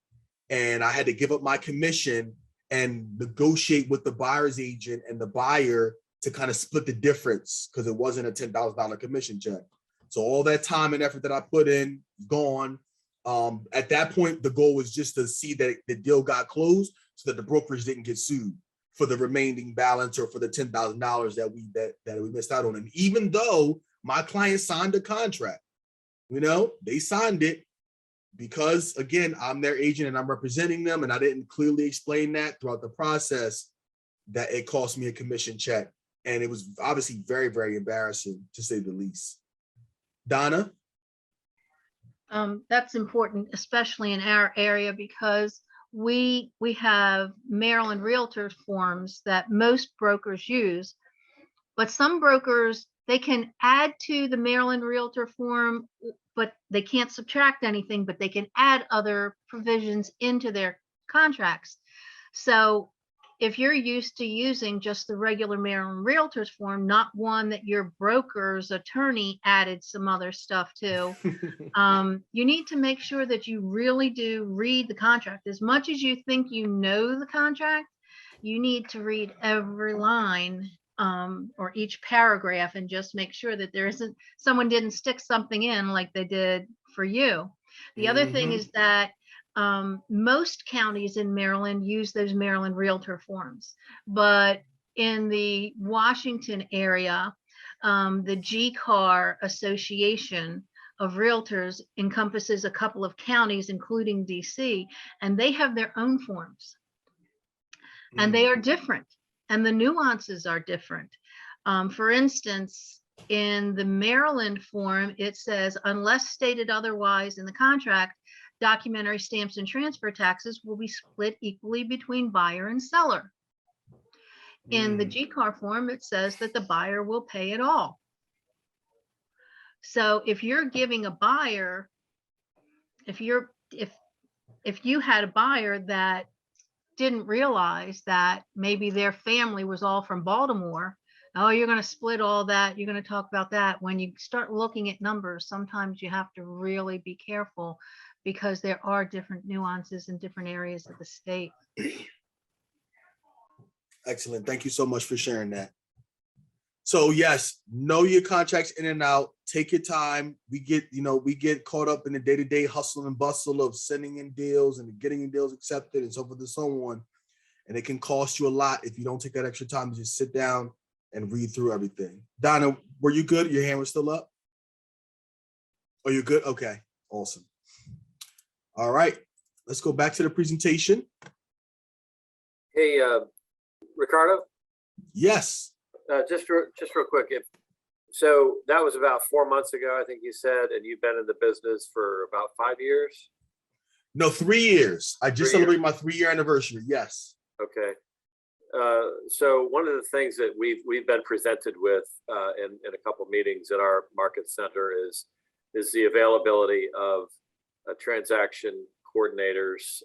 S1: And I had to give up my commission and negotiate with the buyer's agent and the buyer to kind of split the difference because it wasn't a $10,000 commission check. So all that time and effort that I put in, gone. At that point, the goal was just to see that the deal got closed so that the brokerage didn't get sued for the remaining balance or for the $10,000 that we missed out on. And even though my client signed a contract, they signed it because, again, I'm their agent and I'm representing them, and I didn't clearly explain that throughout the process, that it cost me a commission check. And it was obviously very, very embarrassing, to say the least. Donna?
S2: That's important, especially in our area, because we have Maryland Realtor forms that most brokers use, but some brokers, they can add to the Maryland Realtor form, but they can't subtract anything, but they can add other provisions into their contracts. So if you're used to using just the regular Maryland Realtors form, not one that your broker's attorney added some other stuff to, you need to make sure that you really do read the contract. As much as you think you know the contract, you need to read every line or each paragraph and just make sure that someone didn't stick something in like they did for you. The other thing is that most counties in Maryland use those Maryland Realtor forms, but in the Washington area, the GCAR Association of Realtors encompasses a couple of counties, including DC, and they have their own forms. And they are different, and the nuances are different. For instance, in the Maryland form, it says, unless stated otherwise in the contract, documentary stamps and transfer taxes will be split equally between buyer and seller. In the GCAR form, it says that the buyer will pay it all. So if you're giving a buyer, if you had a buyer that didn't realize that maybe their family was all from Baltimore, oh, you're going to split all that, you're going to talk about that. When you start looking at numbers, sometimes you have to really be careful because there are different nuances in different areas of the state.
S1: Excellent. Thank you so much for sharing that. So yes, know your contracts in and out. Take your time. We get caught up in the day-to-day hustle and bustle of sending in deals and getting in deals accepted and so forth and so on. And it can cost you a lot if you don't take that extra time to just sit down and read through everything. Donna, were you good? Your hand was still up? Oh, you're good? Okay, awesome. All right, let's go back to the presentation.
S4: Hey, Ricardo?
S1: Yes.
S4: Just real quick. So that was about 4 months ago, I think you said, and you've been in the business for about 5 years?
S1: No, 3 years. I just celebrated my 3-year anniversary. Yes.
S4: Okay. So one of the things that we've been presented with in a couple of meetings at our market center is the availability of transaction coordinators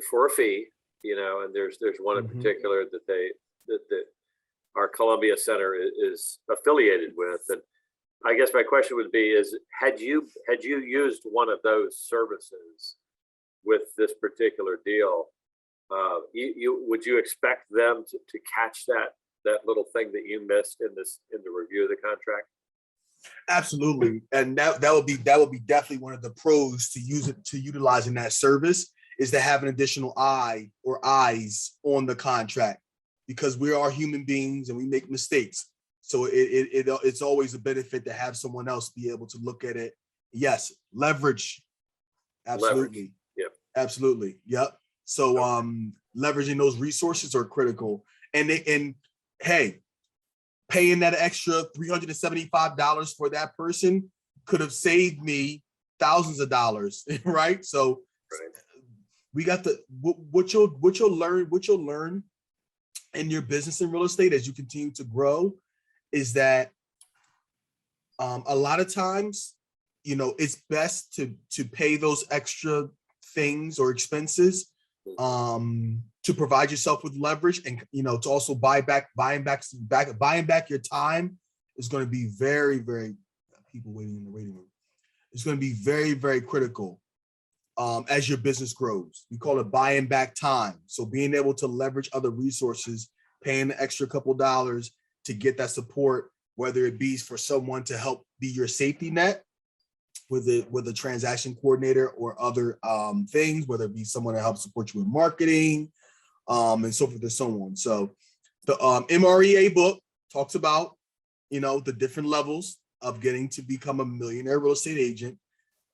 S4: for a fee, and there's one in particular that our Columbia Center is affiliated with. And I guess my question would be had you used one of those services with this particular deal, would you expect them to catch that little thing that you missed in the review of the contract?
S1: Absolutely. And that would be definitely one of the pros to utilizing that service, is to have an additional eye or eyes on the contract, because we are human beings and we make mistakes. So it's always a benefit to have someone else be able to look at it. Yes, leverage. Absolutely.
S4: Leverage. Yep.
S1: Absolutely. Yep. So leveraging those resources are critical. And hey, paying that extra $375 for that person could have saved me thousands of dollars, right? So we got what you'll learn in your business in real estate as you continue to grow is that a lot of times, it's best to pay those extra things or expenses to provide yourself with leverage, and to also buying back your time is going to be very, very, people waiting in the waiting room. It's going to be very, very critical as your business grows. We call it buying back time. So being able to leverage other resources, paying the extra couple dollars to get that support, whether it be for someone to help be your safety net with a transaction coordinator or other things, whether it be someone to help support you with marketing, and so forth and so on. So the MREA book talks about, the different levels of getting to become a millionaire real estate agent.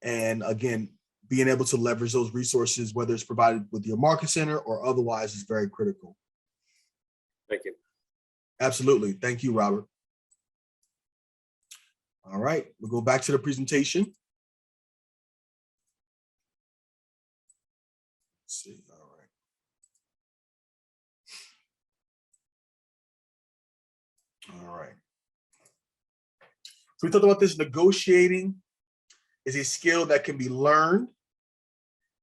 S1: And again, being able to leverage those resources, whether it's provided with your market center or otherwise, is very critical.
S4: Thank you.
S1: Absolutely. Thank you, Robert. All right, we'll go back to the presentation. Let's see. All right. All right. So we talked about this. Negotiating is a skill that can be learned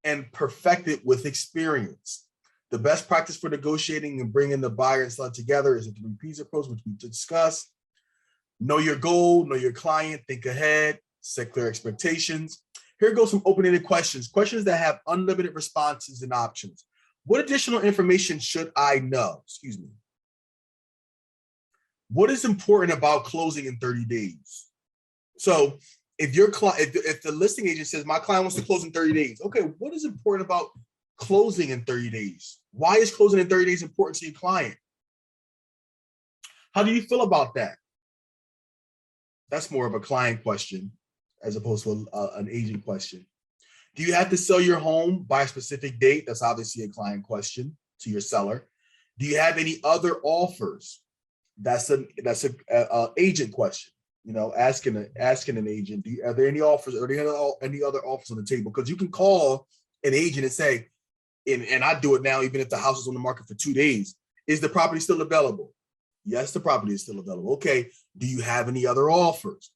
S1: and perfected with experience. The best practice for negotiating and bringing the buyer and seller together is a 3Ps approach, which we discussed. Know your goal, know your client, think ahead, set clear expectations. Here goes some open-ended questions that have unlimited responses and options. What additional information should I know? Excuse me. What is important about closing in 30 days? So if your client, if the listing agent says my client wants to close in 30 days, okay, what is important about closing in 30 days? Why is closing in 30 days important to your client? How do you feel about that? That's more of a client question as opposed to an agent question. Do you have to sell your home by a specific date? That's obviously a client question to your seller. Do you have any other offers? That's an agent question. asking an agent, are there any offers? Are there any other offers on the table? Because you can call an agent and say, and I do it now, even if the house is on the market for 2 days, is the property still available? Yes, the property is still available. Okay, do you have any other offers?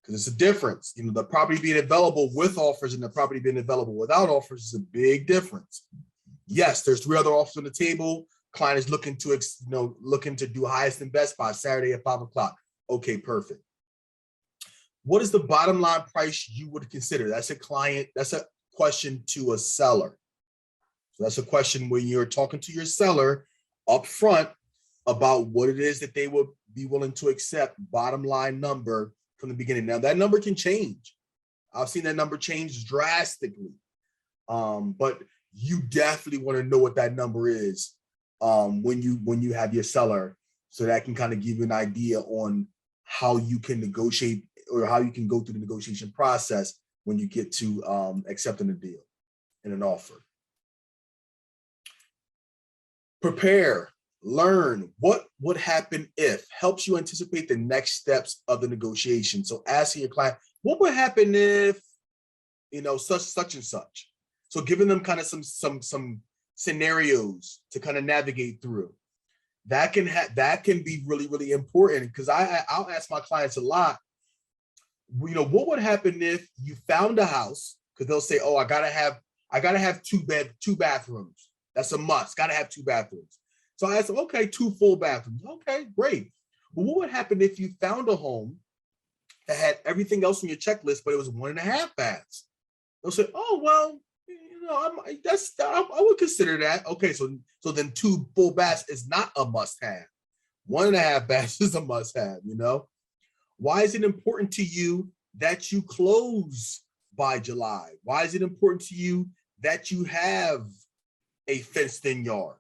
S1: Because it's a difference. The property being available with offers and the property being available without offers is a big difference. Yes, there's 3 other offers on the table. Client is looking to do highest and best by Saturday at 5 o'clock. Okay, perfect. What is the bottom line price you would consider? That's a question to a seller. So that's a question when you're talking to your seller up front about what it is that they would be willing to accept, bottom line number from the beginning. Now that number can change. I've seen that number change drastically. But you definitely want to know what that number is when you have your seller, so that can kind of give you an idea on how you can negotiate or how you can go through the negotiation process when you get to accepting a deal and an offer. Prepare, learn, what would happen if helps you anticipate the next steps of the negotiation. So asking your client, what would happen if, such and such. So giving them kind of some scenarios to kind of navigate through. That can be really, really important, because I'll ask my clients a lot, what would happen if you found a house, because they'll say, oh, I gotta have two bathrooms. That's a must. Got to have 2 bathrooms. So I asked them, okay, 2 full bathrooms. Okay, great. But what would happen if you found a home that had everything else on your checklist, but it was 1.5 baths? They'll say, oh, well, I would consider that. Okay, so then 2 full baths is not a must-have. 1.5 baths is a must-have. Why is it important to you that you close by July? Why is it important to you that you have a fenced-in yard?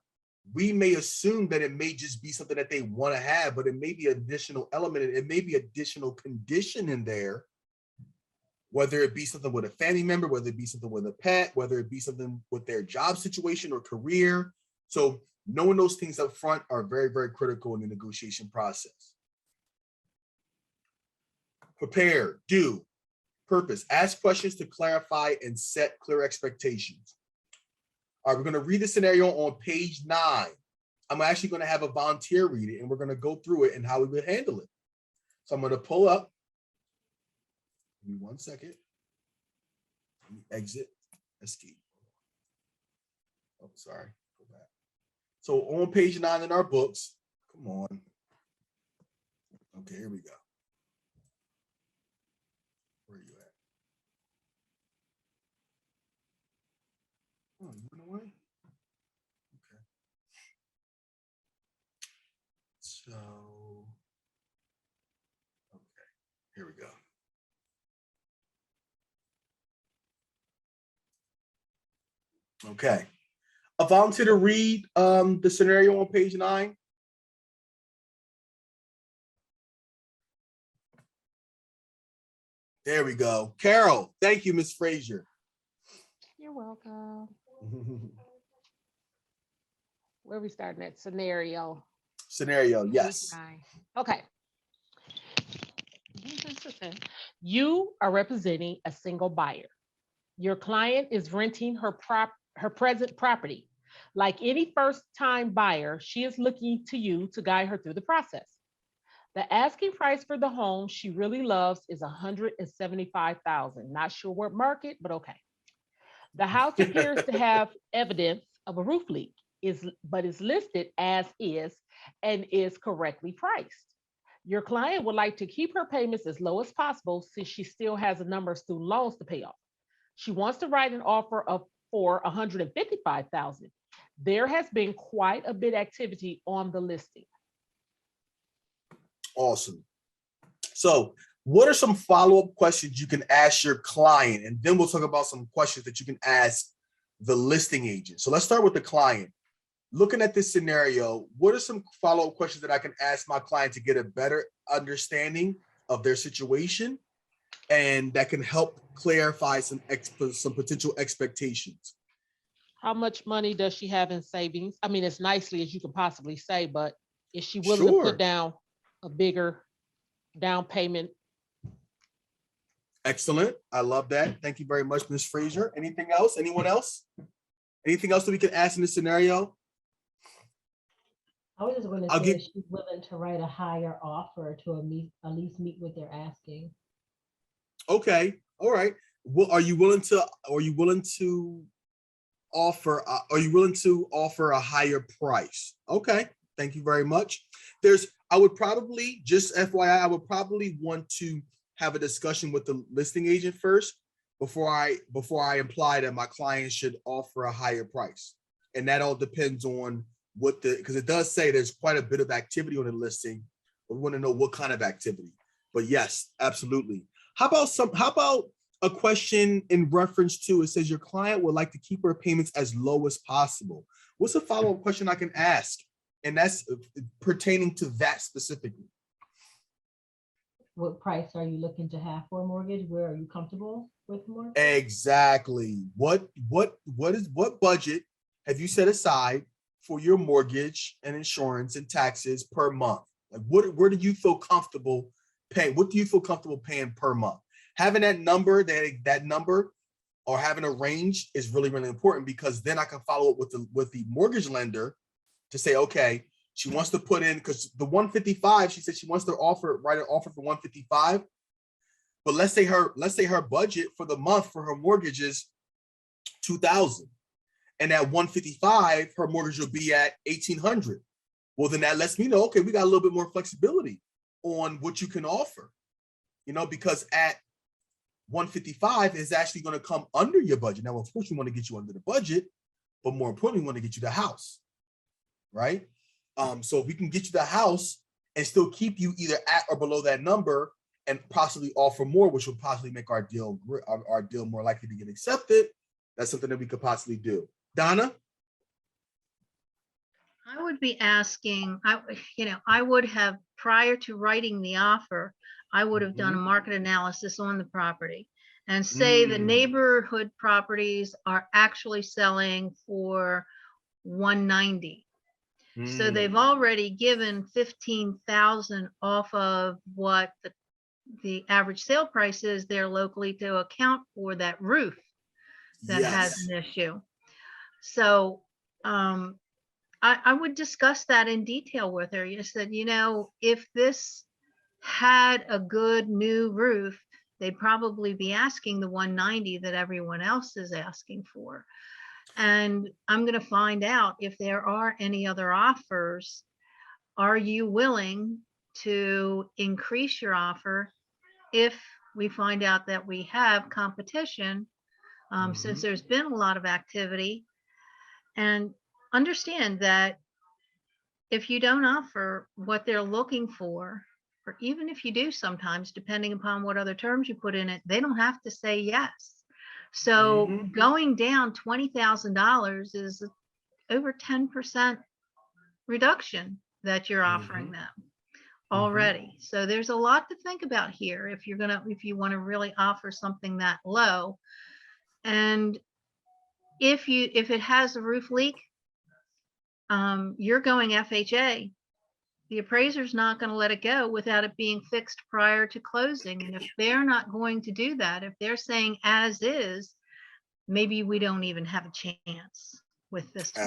S1: We may assume that it may just be something that they want to have, but it may be an additional element. It may be additional condition in there, whether it be something with a family member, whether it be something with a pet, whether it be something with their job situation or career. So knowing those things up front are very, very critical in the negotiation process. Prepare, do, purpose, ask questions to clarify and set clear expectations. All right, we're going to read the scenario on page 9. I'm actually going to have a volunteer read it, and we're going to go through it and how we would handle it. So I'm going to pull up. Give me 1 second. Let me exit, escape. Oh, sorry. Go back. So on page 9 in our books, come on. Okay, here we go. Where are you at? Oh, you went away? Okay. So, okay, here we go. Okay. A volunteer to read the scenario on page 9. There we go. Carol, thank you, Ms. Frazier.
S5: You're welcome. Where are we starting at? Scenario.
S1: Scenario, yes.
S5: Okay. You are representing a single buyer. Your client is renting her present property. Like any first-time buyer, she is looking to you to guide her through the process. The asking price for the home she really loves is $175,000. Not sure what market, but okay. The house appears to have evidence of a roof leak, but is listed as is and is correctly priced. Your client would like to keep her payments as low as possible since she still has a number of student loans to pay off. She wants to write an offer for $155,000. There has been quite a bit of activity on the listing.
S1: Awesome. So what are some follow-up questions you can ask your client? And then we'll talk about some questions that you can ask the listing agent. So let's start with the client. Looking at this scenario, what are some follow-up questions that I can ask my client to get a better understanding of their situation, and that can help clarify some potential expectations?
S5: How much money does she have in savings? I mean, as nicely as you can possibly say, but is she willing to put down a bigger down payment
S1: Excellent. I love that. Thank you very much, Ms. Frazier. Anything else? Anyone else? Anything else that we can ask in this scenario?
S6: I was just going to
S1: I'll
S6: say
S1: get-
S6: that she's willing to write a higher offer to at least meet what they're asking.
S1: Okay. All right. Well, are you willing to offer a higher price? Okay. Thank you very much. I would probably, just FYI, I would probably want to have a discussion with the listing agent first before I imply that my client should offer a higher price. And that all depends on because it does say there's quite a bit of activity on the listing. But we want to know what kind of activity. But yes, absolutely. How about a question in reference to, it says your client would like to keep her payments as low as possible. What's a follow-up question I can ask? And that's pertaining to that specifically.
S6: What price are you looking to have for a mortgage? Where are you comfortable with mortgage?
S1: Exactly. What budget have you set aside for your mortgage and insurance and taxes per month? Like where do you feel comfortable paying? What do you feel comfortable paying per month? Having that number, or having a range is really, really important, because then I can follow up with the mortgage lender to say, okay, she wants to put in, because the 155, she said she wants to write an offer for 155. But let's say her budget for the month for her mortgage is $2,000. And at 155, her mortgage will be at $1,800. Well, then that lets me know, okay, we got a little bit more flexibility on what you can offer, because at 155 is actually going to come under your budget. Now, of course, we want to get you under the budget, but more importantly, we want to get you the house, right? So if we can get you the house and still keep you either at or below that number and possibly offer more, which would possibly make our deal more likely to get accepted, that's something that we could possibly do. Donna?
S2: I would be asking, I would have, prior to writing the offer, I would have done a market analysis on the property and say the neighborhood properties are actually selling for 190. So they've already given 15,000 off of what the average sale price is there locally to account for that roof that has an issue. So I would discuss that in detail with her. You said, if this had a good new roof, they'd probably be asking the 190 that everyone else is asking for. And I'm going to find out if there are any other offers. Are you willing to increase your offer if we find out that we have competition, since there's been a lot of activity? And understand that if you don't offer what they're looking for, or even if you do sometimes, depending upon what other terms you put in it, they don't have to say yes. So going down $20,000 is over 10% reduction that you're offering them already. So there's a lot to think about here if you want to really offer something that low. And if it has a roof leak, you're going FHA. The appraiser's not going to let it go without it being fixed prior to closing. And if they're not going to do that, if they're saying as is, maybe we don't even have a chance with this one.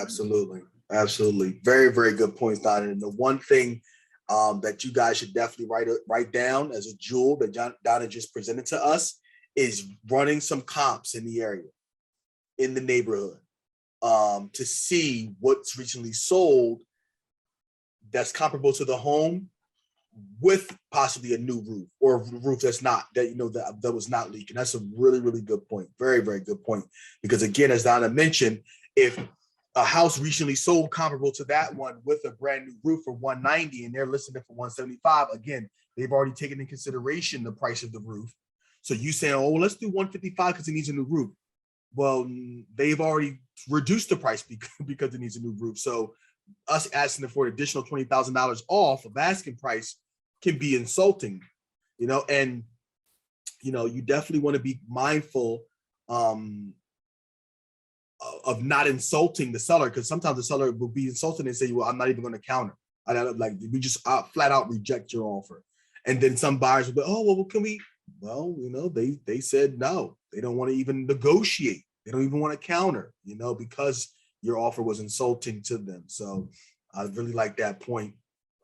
S1: Absolutely. Very, very good points, Donna. And the one thing that you guys should definitely write down as a jewel that Donna just presented to us is running some comps in the area, in the neighborhood, to see what's recently sold that's comparable to the home with possibly a new roof, or a roof that's not, that was not leaking. That's a really, really good point. Very, very good point. Because again, as Donna mentioned, if a house recently sold comparable to that one with a brand new roof for 190 and they're listing it for 175, again, they've already taken into consideration the price of the roof. So you saying, oh, well, let's do 155 because it needs a new roof. Well, they've already reduced the price because it needs a new roof. So us asking for an additional $20,000 off of asking price can be insulting, and you definitely want to be mindful of not insulting the seller, because sometimes the seller will be insulted and say, well, I'm not even going to counter. We just flat out reject your offer. And then some buyers will be, oh, well, can we well, they said no, they don't want to even negotiate. They don't even want to counter, because your offer was insulting to them. So I really like that point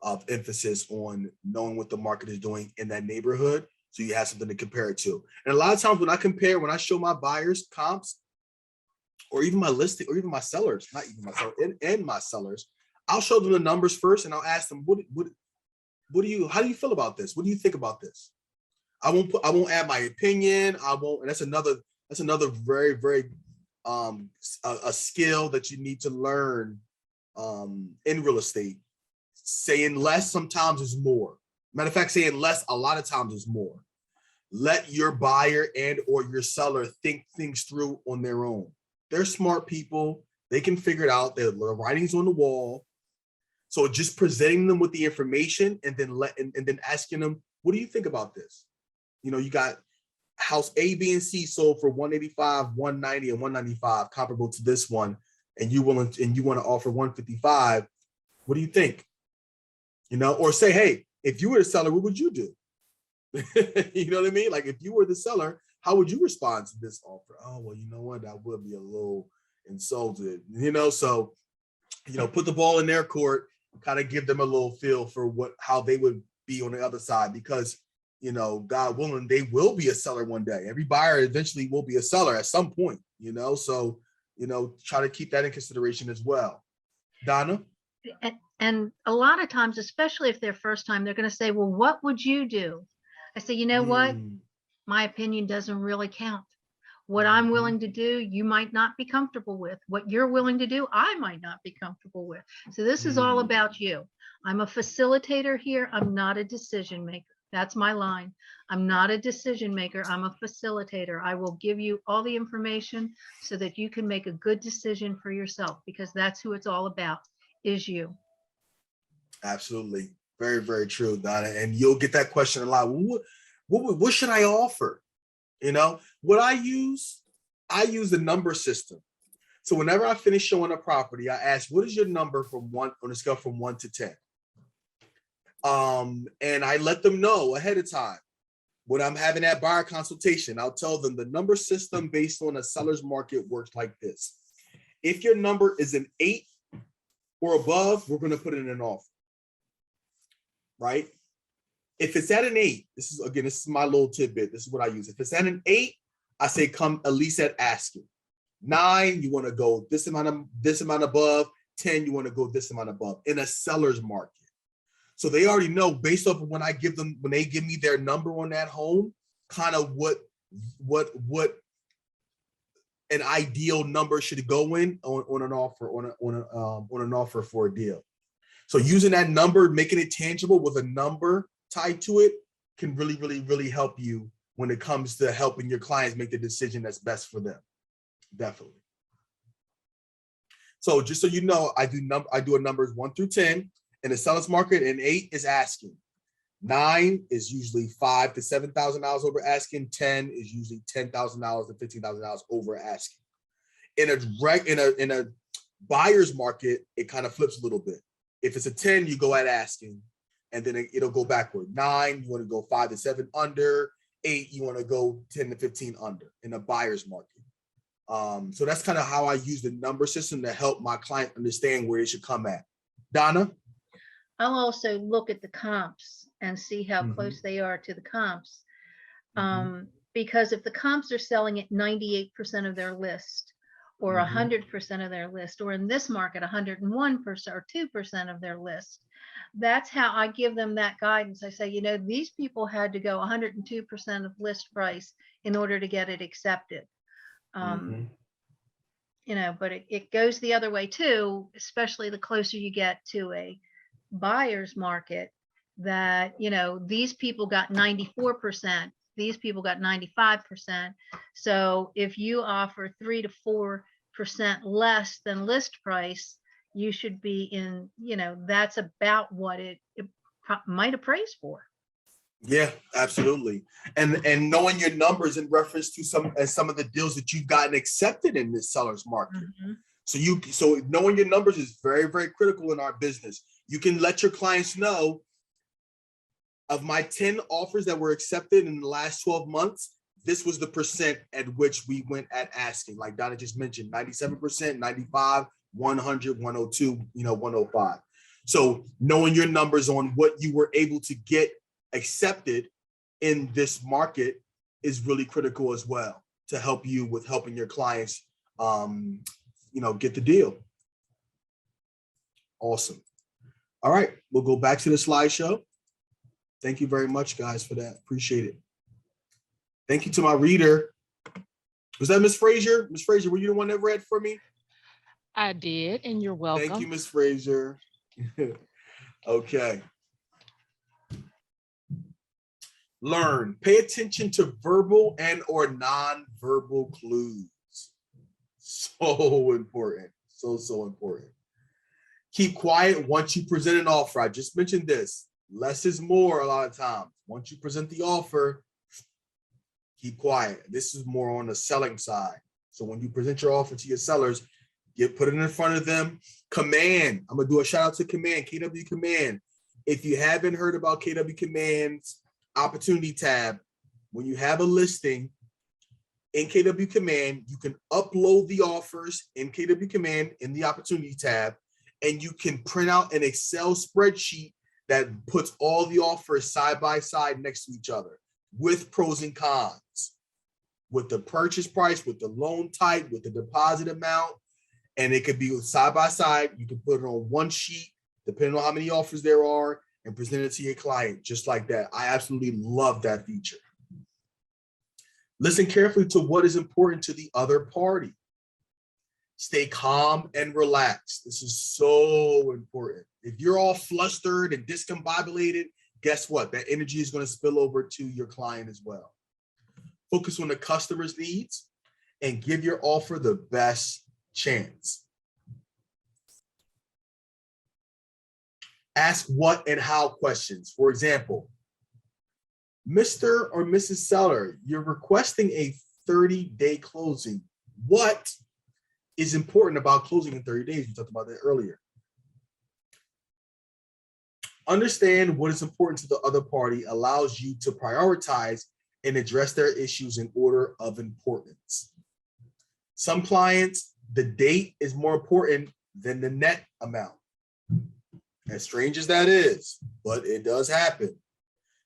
S1: of emphasis on knowing what the market is doing in that neighborhood, so you have something to compare it to. And a lot of times when I show my buyers comps, or even my listing, or even my sellers, not even my sellers, and my sellers, I'll show them the numbers first, and I'll ask them, how do you feel about this? What do you think about this? I won't add my opinion. I won't, and that's another very, very a skill that you need to learn in real estate. Saying less sometimes is more. Matter of fact, saying less a lot of times is more. Let your buyer and or your seller think things through on their own. They're smart people. They can figure it out. The writing's on the wall. So just presenting them with the information and then asking them, what do you think about this? You got house A, B, and C sold for 185, 190, and 195, comparable to this one, and you want to offer 155. What do you think? Or say, hey, if you were the seller, what would you do? You know what I mean? Like, if you were the seller, how would you respond to this offer? Oh, well, you know what? That would be a little insulted, so, put the ball in their court, kind of give them a little feel for how they would be on the other side, because, God willing, they will be a seller one day. Every buyer eventually will be a seller at some point, so, try to keep that in consideration as well. Donna?
S2: And a lot of times, especially if they're first time, they're going to say, well, what would you do? I say, you know what? My opinion doesn't really count. What I'm willing to do, you might not be comfortable with. What you're willing to do, I might not be comfortable with. So this is all about you. I'm a facilitator here. I'm not a decision maker. That's my line. I'm not a decision maker. I'm a facilitator. I will give you all the information so that you can make a good decision for yourself, because that's who it's all about, is you.
S1: Absolutely. Very, very true, Donna. And you'll get that question a lot. What should I offer? What I use the number system. So whenever I finish showing a property, I ask, what is your number on a scale from 1 to 10? And I let them know ahead of time. When I'm having that buyer consultation, I'll tell them the number system based on a seller's market works like this. If your number is an 8 or above, we're going to put in an offer. Right? If it's at an 8, this is my little tidbit. This is what I use. If it's at an 8, I say come at least at asking. 9, you want to go this amount above. 10, you want to go this amount above in a seller's market. So they already know, based off of when they give me their number on that home, kind of what an ideal number should go in on an offer for a deal. So using that number, making it tangible with a number tied to it, can really, really, really help you when it comes to helping your clients make the decision that's best for them. Definitely. So just so you know, I do a numbers 1 through 10 in the seller's market, and 8 is asking. 9 is usually $5,000 to $7,000 over asking. 10 is usually $10,000 to $15,000 over asking. In a buyer's market, it kind of flips a little bit. If it's a 10, you go at asking, and then it'll go backward. 9, you want to go 5 to 7 under. 8, you want to go 10 to 15 under in a buyer's market. So that's kind of how I use the number system to help my client understand where it should come at. Donna?
S2: I'll also look at the comps and see how close they are to the comps. Because if the comps are selling at 98% of their list, or 100% of their list, or in this market, 101% or 2% of their list, that's how I give them that guidance. I say, these people had to go 102% of list price in order to get it accepted. But it goes the other way too, especially the closer you get to a buyer's market, that, these people got 94%, these people got 95%. So if you offer 3 to 4% less than list price, you should be in, that's about what it might appraise for.
S1: Yeah, absolutely. And knowing your numbers in reference to some of the deals that you've gotten accepted in this seller's market. So knowing your numbers is very, very critical in our business. You can let your clients know, Of my 10 offers that were accepted in the last 12 months, this was the percent at which we went at asking. Like Donna just mentioned, 97%, 95, 100, 102, 105. So knowing your numbers on what you were able to get accepted in this market is really critical as well to help you with helping your clients, get the deal. Awesome. All right, we'll go back to the slideshow. Thank you very much, guys, for that. Appreciate it. Thank you to my reader. Was that Miss Frazier? Miss Frazier, were you the one that read for me?
S5: I did, and you're welcome.
S1: Thank you, Miss Frazier. Okay. Learn. Pay attention to verbal and or non-verbal clues. So important. So important. Keep quiet once you present an offer. I just mentioned this. Less is more a lot of times. Once you present the offer, keep quiet. This is more on the selling side. So when you present your offer to your sellers, put it in front of them. Command. I'm going to do a shout out to Command, KW Command. If you haven't heard about KW Command's opportunity tab, when you have a listing in KW Command, you can upload the offers in KW Command in the opportunity tab, and you can print out an Excel spreadsheet that puts all the offers side by side next to each other with pros and cons, with the purchase price, with the loan type, with the deposit amount, and it could be side by side. You can put it on one sheet, depending on how many offers there are, and present it to your client just like that. I absolutely love that feature. Listen carefully to what is important to the other party. Stay calm and relaxed. This is so important. If you're all flustered and discombobulated, guess what? That energy is going to spill over to your client as well. Focus on the customer's needs and give your offer the best chance. Ask what and how questions. For example, Mr. or Mrs. Seller, you're requesting a 30-day closing. What is important about closing in 30 days? We talked about that earlier. Understand what is important to the other party allows you to prioritize and address their issues in order of importance. Some clients, the date is more important than the net amount. As strange as that is, but it does happen.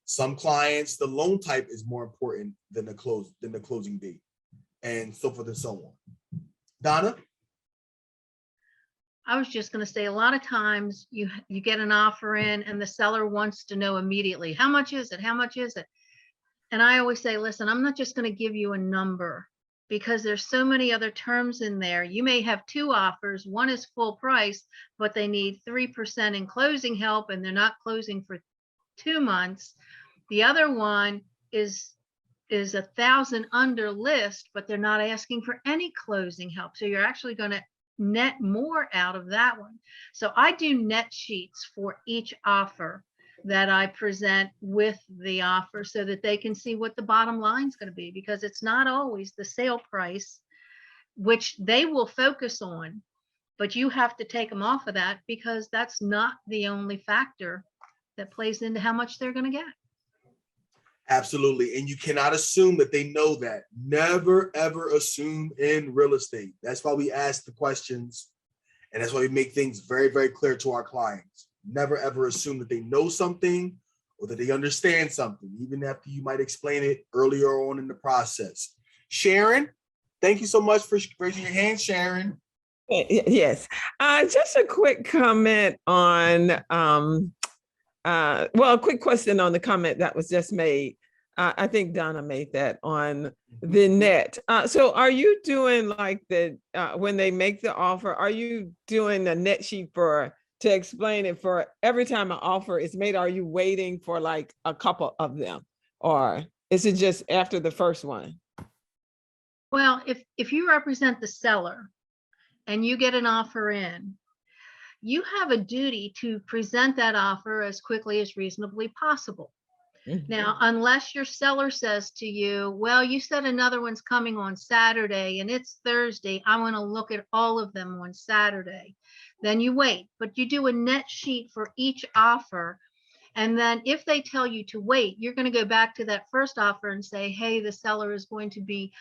S1: Some clients, the loan type is more important than the closing date, and so forth and so on. Donna?
S2: I was just going to say, a lot of times you get an offer in and the seller wants to know immediately, how much is it? How much is it? And I always say, listen, I'm not just going to give you a number because there's so many other terms in there. You may have two offers. One is full price, but they need 3% in closing help and they're not closing for 2 months. The other one is 1,000 under list, but they're not asking for any closing help. So you're actually going to net more out of that one. So I do net sheets for each offer that I present with the offer so that they can see what the bottom line is going to be, because it's not always the sale price, which they will focus on, but you have to take them off of that because that's not the only factor that plays into how much they're going to get.
S1: Absolutely. And you cannot assume that they know that. Never, ever assume in real estate. That's why we ask the questions. And that's why we make things very, very clear to our clients. Never, ever assume that they know something or that they understand something, even after you might explain it earlier on in the process. Sharon, thank you so much for raising your hand, Sharon.
S7: Yes. Just a quick comment on a quick question on the comment that was just made. I think Donna made that on the net. So are you doing like when they make the offer, are you doing a net sheet to explain it for every time an offer is made? Are you waiting for like a couple of them, or is it just after the first one?
S2: Well, if you represent the seller and you get an offer in, you have a duty to present that offer as quickly as reasonably possible. Mm-hmm. Now, unless your seller says to you, well, you said another one's coming on Saturday and it's Thursday, I want to look at all of them on Saturday, then you wait. But you do a net sheet for each offer And then if they tell you to wait, you're going to go back to that first offer and say, hey, the seller is going to be,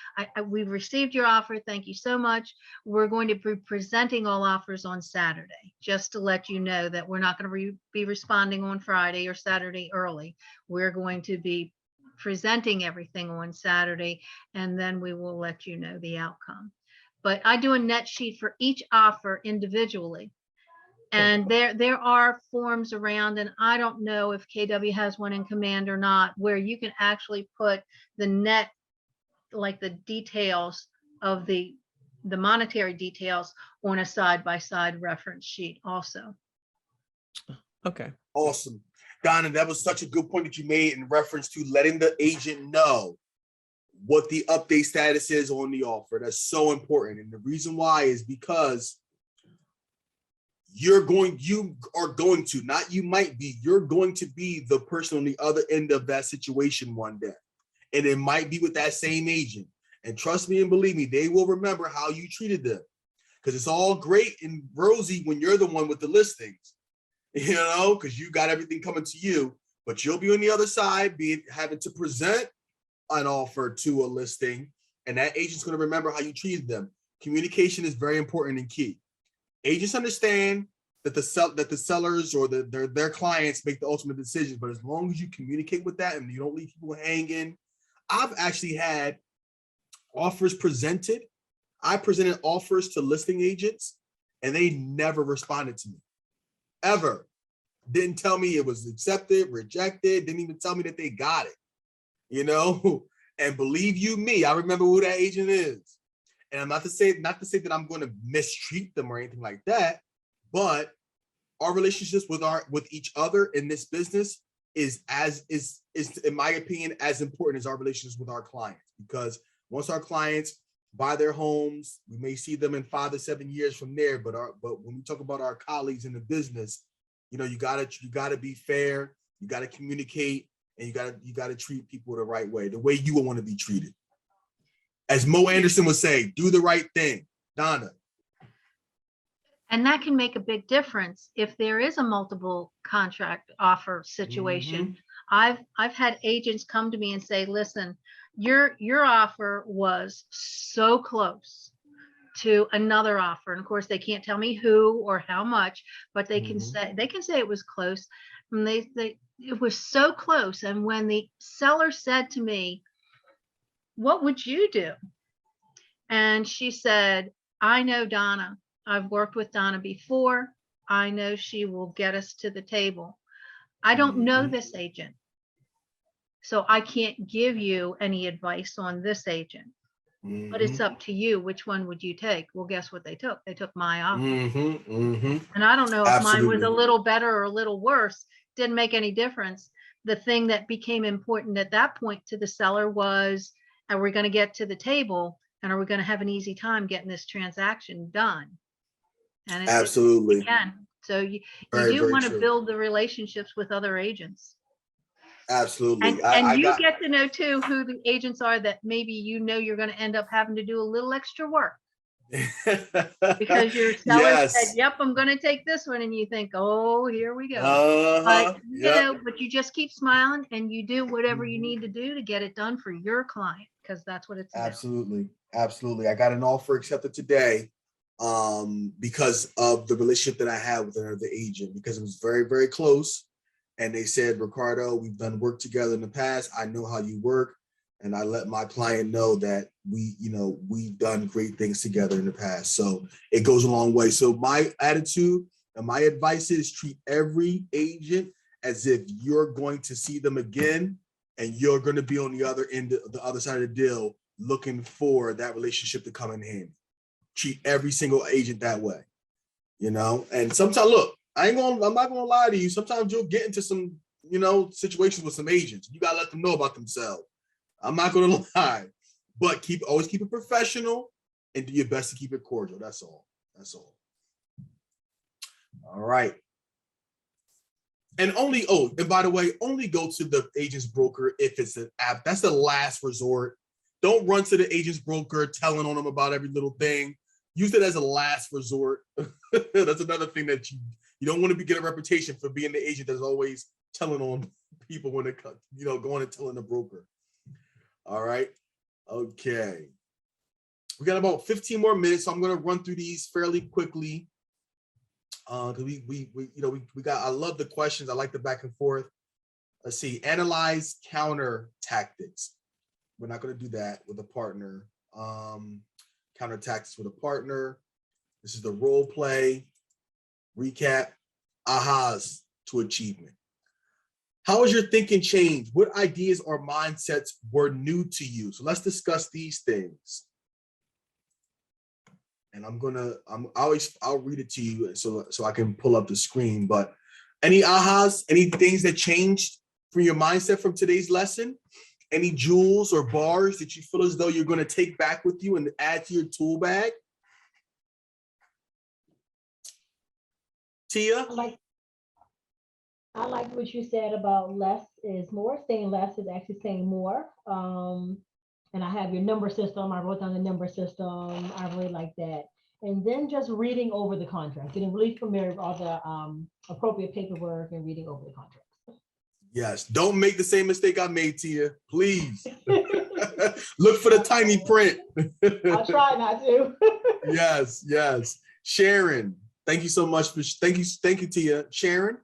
S2: we've received your offer. Thank you so much. We're going to be presenting all offers on Saturday, just to let you know that we're not going to be responding on Friday or Saturday early. We're going to be presenting everything on Saturday, and then we will let you know the outcome. But I do a net sheet for each offer individually. And there are forms around, and I don't know if KW has one in Command or not, where you can actually put the net, like the details of the monetary details on a side-by-side reference sheet also.
S7: Okay.
S1: Awesome. Donna, that was such a good point that you made in reference to letting the agent know what the update status is on the offer. That's so important. And the reason why is because you're going to be the person on the other end of that situation one day. And it might be with that same agent. And trust me and believe me, they will remember how you treated them. Because it's all great and rosy when you're the one with the listings, you know, because you got everything coming to you, but you'll be on the other side, having to present an offer to a listing, and that agent's going to remember how you treated them. Communication is very important and key. Agents understand that the sellers or their clients make the ultimate decisions, but as long as you communicate with that and you don't leave people hanging. I've actually had offers presented. I presented offers to listing agents and they never responded to me, ever. Didn't tell me it was accepted, rejected, didn't even tell me that they got it, you know? And believe you me, I remember who that agent is. And I'm not to say that I'm going to mistreat them or anything like that, but our relationships with each other in this business is in my opinion as important as our relationships with our clients. Because once our clients buy their homes, we may see them in 5 to 7 years from there. But when we talk about our colleagues in the business, you know, you gotta be fair, you gotta communicate, and you gotta treat people the right way, the way you would want to be treated. As Mo Anderson would say, do the right thing. Donna.
S2: And that can make a big difference if there is a multiple contract offer situation. Mm-hmm. I've had agents come to me and say, listen, your offer was so close to another offer. And of course, they can't tell me who or how much, but they can say it was close. And it was so close. And when the seller said to me, what would you do? And she said, I know Donna. I've worked with Donna before. I know she will get us to the table. I don't know this agent, so I can't give you any advice on this agent. But it's up to you. Which one would you take? Well, guess what they took? They took my offer. And I don't know if mine was a little better or a little worse. Didn't make any difference. The thing that became important at that point to the seller was, are we going to get to the table? And are we going to have an easy time getting this transaction done? And
S1: absolutely
S2: it can. So you do want to build the relationships with other agents.
S1: Absolutely.
S2: And you get to know too who the agents are that maybe you know you're going to end up having to do a little extra work. Because your seller said, yep, I'm going to take this one. And you think, oh, here we go. But but you just keep smiling and you do whatever you need to do to get it done for your client, because that's what it's about.
S1: Absolutely. I got an offer accepted today because of the relationship that I had with the agent, because it was very, very close. And they said, Ricardo, we've done work together in the past. I know how you work. And I let my client know that we've done great things together in the past. So it goes a long way. So my attitude and my advice is treat every agent as if you're going to see them again and you're going to be on the other end, the other side of the deal, looking for that relationship to come in handy. Treat every single agent that way, and sometimes, look, I'm not gonna lie to you. Sometimes you'll get into some, situations with some agents. You gotta let them know about themselves. I'm not gonna lie, but always keep it professional and do your best to keep it cordial. That's all. All right. And by the way, only go to the agent's broker if it's an app. That's the last resort. Don't run to the agent's broker telling on them about every little thing. Use it as a last resort. That's another thing that you don't want to get a reputation for being the agent that's always telling on people when it comes, going and telling the broker. All right. Okay. We got about 15 more minutes, so I'm going to run through these fairly quickly. Because we got, I love the questions. I like the back and forth. Let's see. Analyze counter tactics. We're not going to do that with a partner. Counter tactics with a partner. This is the role play, recap, ahas to achievement. How has your thinking changed? What ideas or mindsets were new to you? So let's discuss these things. And I'll read it to you so I can pull up the screen. But any ahas, any things that changed for your mindset from today's lesson? Any jewels or bars that you feel as though you're going to take back with you and add to your tool bag? Tia?
S6: I like what you said about less is more. Saying less is actually saying more. And I have your number system. I wrote down the number system. I really like that. And then just reading over the contract, getting really familiar with all the appropriate paperwork and reading over the contract.
S1: Yes. Don't make the same mistake I made, Tia. Please. Look for the tiny print.
S6: I'll try not to.
S1: Yes. Sharon, thank you so much thank you, Tia. Sharon?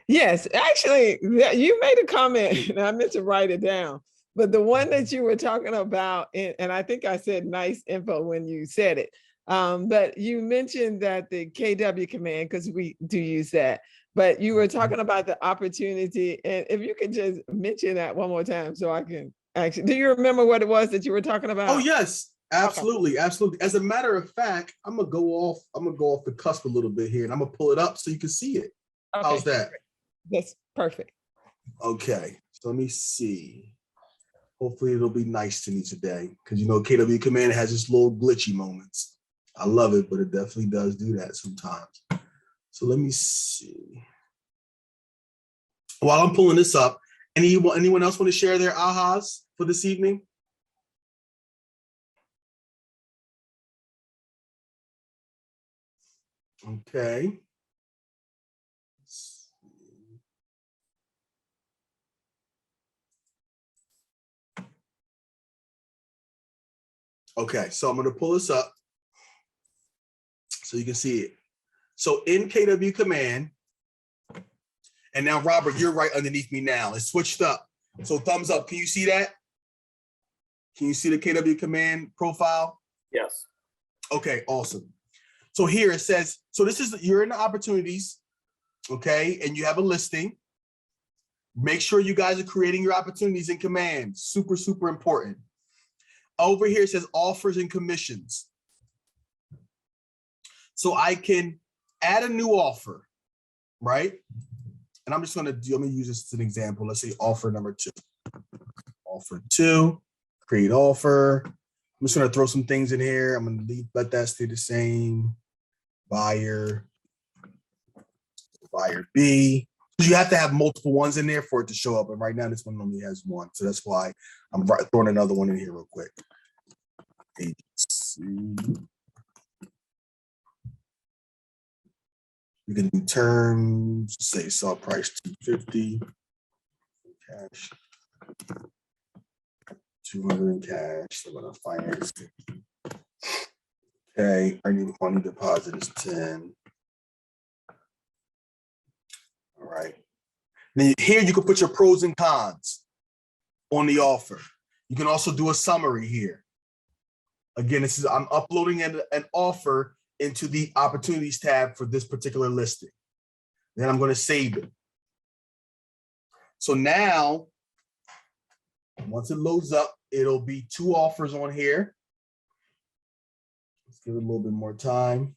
S7: Yes, actually, you made a comment, and I meant to write it down. But the one that you were talking about, and I think I said nice info when you said it, but you mentioned that the KW command, because we do use that, but you were talking about the opportunity. And if you could just mention that one more time so I can actually, do you remember what it was that you were talking about?
S1: Oh, yes, absolutely. Absolutely. As a matter of fact, I'm going to go off the cusp a little bit here, and I'm going to pull it up so you can see it. Okay. How's that?
S7: That's perfect.
S1: Okay, so let me see. Hopefully it'll be nice to me today, because KW Command has its little glitchy moments. I love it, but it definitely does do that sometimes. So let me see. While I'm pulling this up, anyone else want to share their ahas for this evening? Okay. Okay, so I'm going to pull this up so you can see it. So in KW Command, and now Robert, you're right underneath me now. It's switched up. So thumbs up. Can you see that? Can you see the KW Command profile?
S4: Yes.
S1: Okay, awesome. So here it says, so you're in the opportunities, okay, and you have a listing. Make sure you guys are creating your opportunities in Command. Super, super important. Over here, it says offers and commissions. So I can add a new offer, right? And I'm going to use this as an example. Let's say offer number 2. Offer 2, create offer. I'm just going to throw some things in here. I'm going to let that stay the same. Buyer B. You have to have multiple ones in there for it to show up. And right now, this one only has one. So that's why I'm throwing another one in here real quick. Agency. You can do terms, say sell price $250, cash, $200 in cash. I'm gonna finance it. Okay, earning money deposit is 10. All right. Then here you can put your pros and cons on the offer. You can also do a summary here. Again, I'm uploading an offer into the opportunities tab for this particular listing. Then I'm going to save it. So now, once it loads up, it'll be 2 offers on here. Let's give it a little bit more time.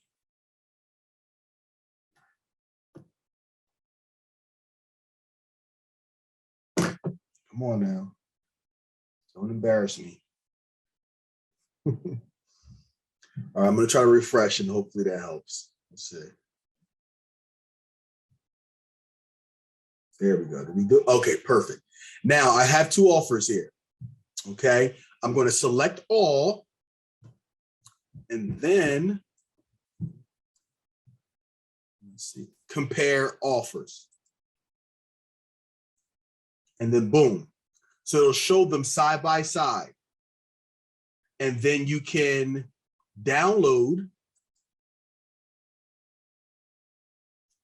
S1: Come on now. Don't embarrass me. All right, I'm going to try to refresh and hopefully that helps. Let's see. There we go. Did we do? Okay, perfect. Now I have 2 offers here. Okay, I'm going to select all, and then let's see, compare offers. And then boom. So it'll show them side by side. And then you can download,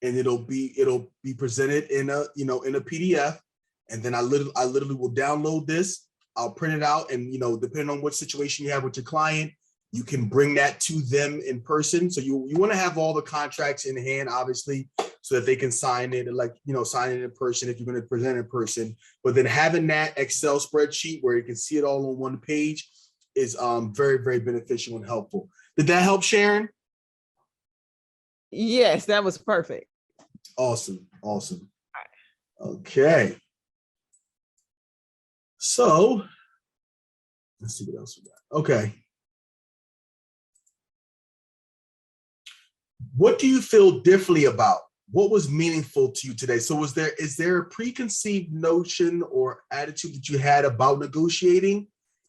S1: and it'll be presented in a, in a PDF. And then I literally will download this. I'll print it out, and depending on what situation you have with your client, you can bring that to them in person. So you want to have all the contracts in hand, obviously, so that they can sign it, sign it in person if you're going to present in person. But then having that Excel spreadsheet where you can see it all on one page is very, very beneficial and helpful. Did that help, Sharon?
S7: Yes, that was perfect.
S1: Awesome. Okay. So let's see what else we got. Okay. What do you feel differently about? What was meaningful to you today? So is there a preconceived notion or attitude that you had about negotiating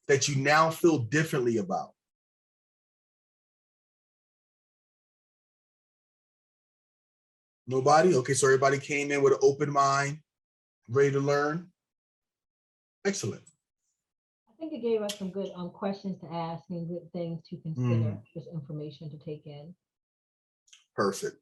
S1: that you now feel differently about? Nobody? Okay, so everybody came in with an open mind, ready to learn. Excellent.
S6: I think it gave us some good questions to ask and good things to consider, just information to take in.
S1: Perfect.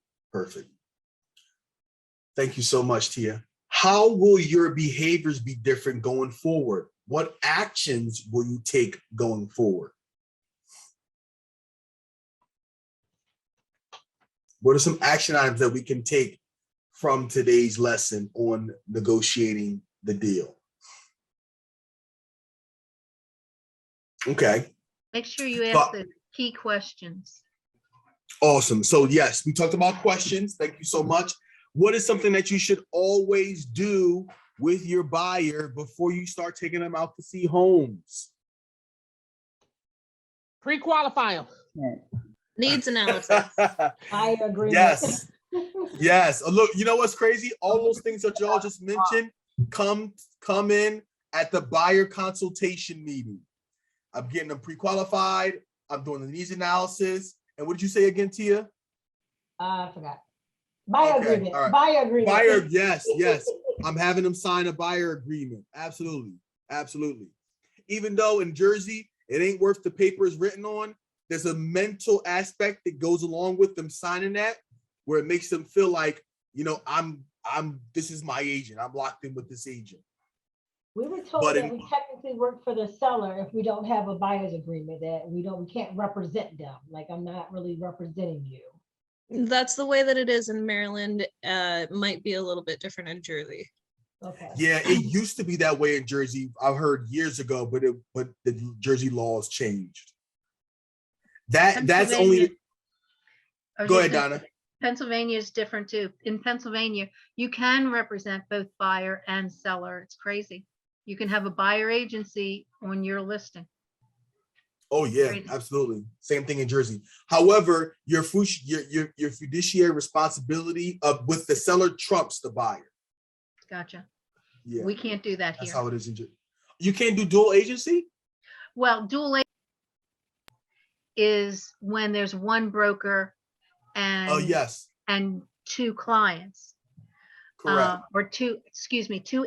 S1: Thank you so much, Tia. How will your behaviors be different going forward? What actions will you take going forward? What are some action items that we can take from today's lesson on negotiating the deal? Okay.
S2: Make sure you ask the key questions.
S1: Awesome. So yes, we talked about questions. Thank you so much. What is something that you should always do with your buyer before you start taking them out to see homes?
S5: Pre-qualify them.
S3: Needs analysis.
S6: I agree.
S1: Yes. Look, you know what's crazy? All those things that y'all just mentioned come in at the buyer consultation meeting. I'm getting them pre-qualified. I'm doing the needs analysis. And what did you say again, Tia?
S6: I forgot. Buyer agreement.
S1: All right.
S6: Buyer agreement.
S1: Yes. I'm having them sign a buyer agreement. Absolutely. Even though in Jersey, it ain't worth the paper it's written on, there's a mental aspect that goes along with them signing that, where it makes them feel like, this is my agent. I'm locked in with this agent.
S6: We were told that we technically work for the seller if we don't have a buyer's agreement, that we can't represent them. Like, I'm not really representing you.
S3: That's the way that it is in Maryland. Might be a little bit different in Jersey.
S6: Okay.
S1: Yeah, it used to be that way in Jersey. I've heard years ago, but the Jersey laws changed. That's only. Go ahead, Donna.
S2: Pennsylvania is different too. In Pennsylvania, you can represent both buyer and seller. It's crazy. You can have a buyer agency on your listing.
S1: Oh yeah, absolutely. Same thing in Jersey. However, your fiduciary responsibility with the seller trumps the buyer.
S2: Gotcha.
S1: Yeah,
S2: we can't do that here.
S1: That's how it is in Jersey. You can't do dual agency?
S2: Well, dual agency is when there's one broker and and two clients.
S1: Correct.
S2: Or two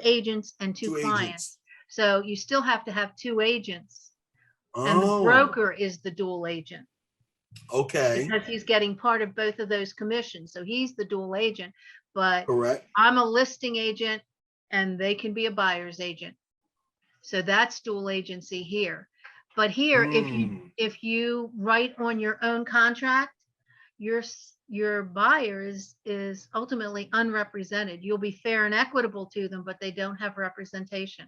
S2: agents and two clients. So you still have to have two agents. And the broker is the dual agent.
S1: Okay.
S2: Because he's getting part of both of those commissions. So he's the dual agent, but
S1: correct.
S2: I'm a listing agent and they can be a buyer's agent. So that's dual agency here. But here, if you write on your own contract, your buyer is ultimately unrepresented. You'll be fair and equitable to them, but they don't have representation.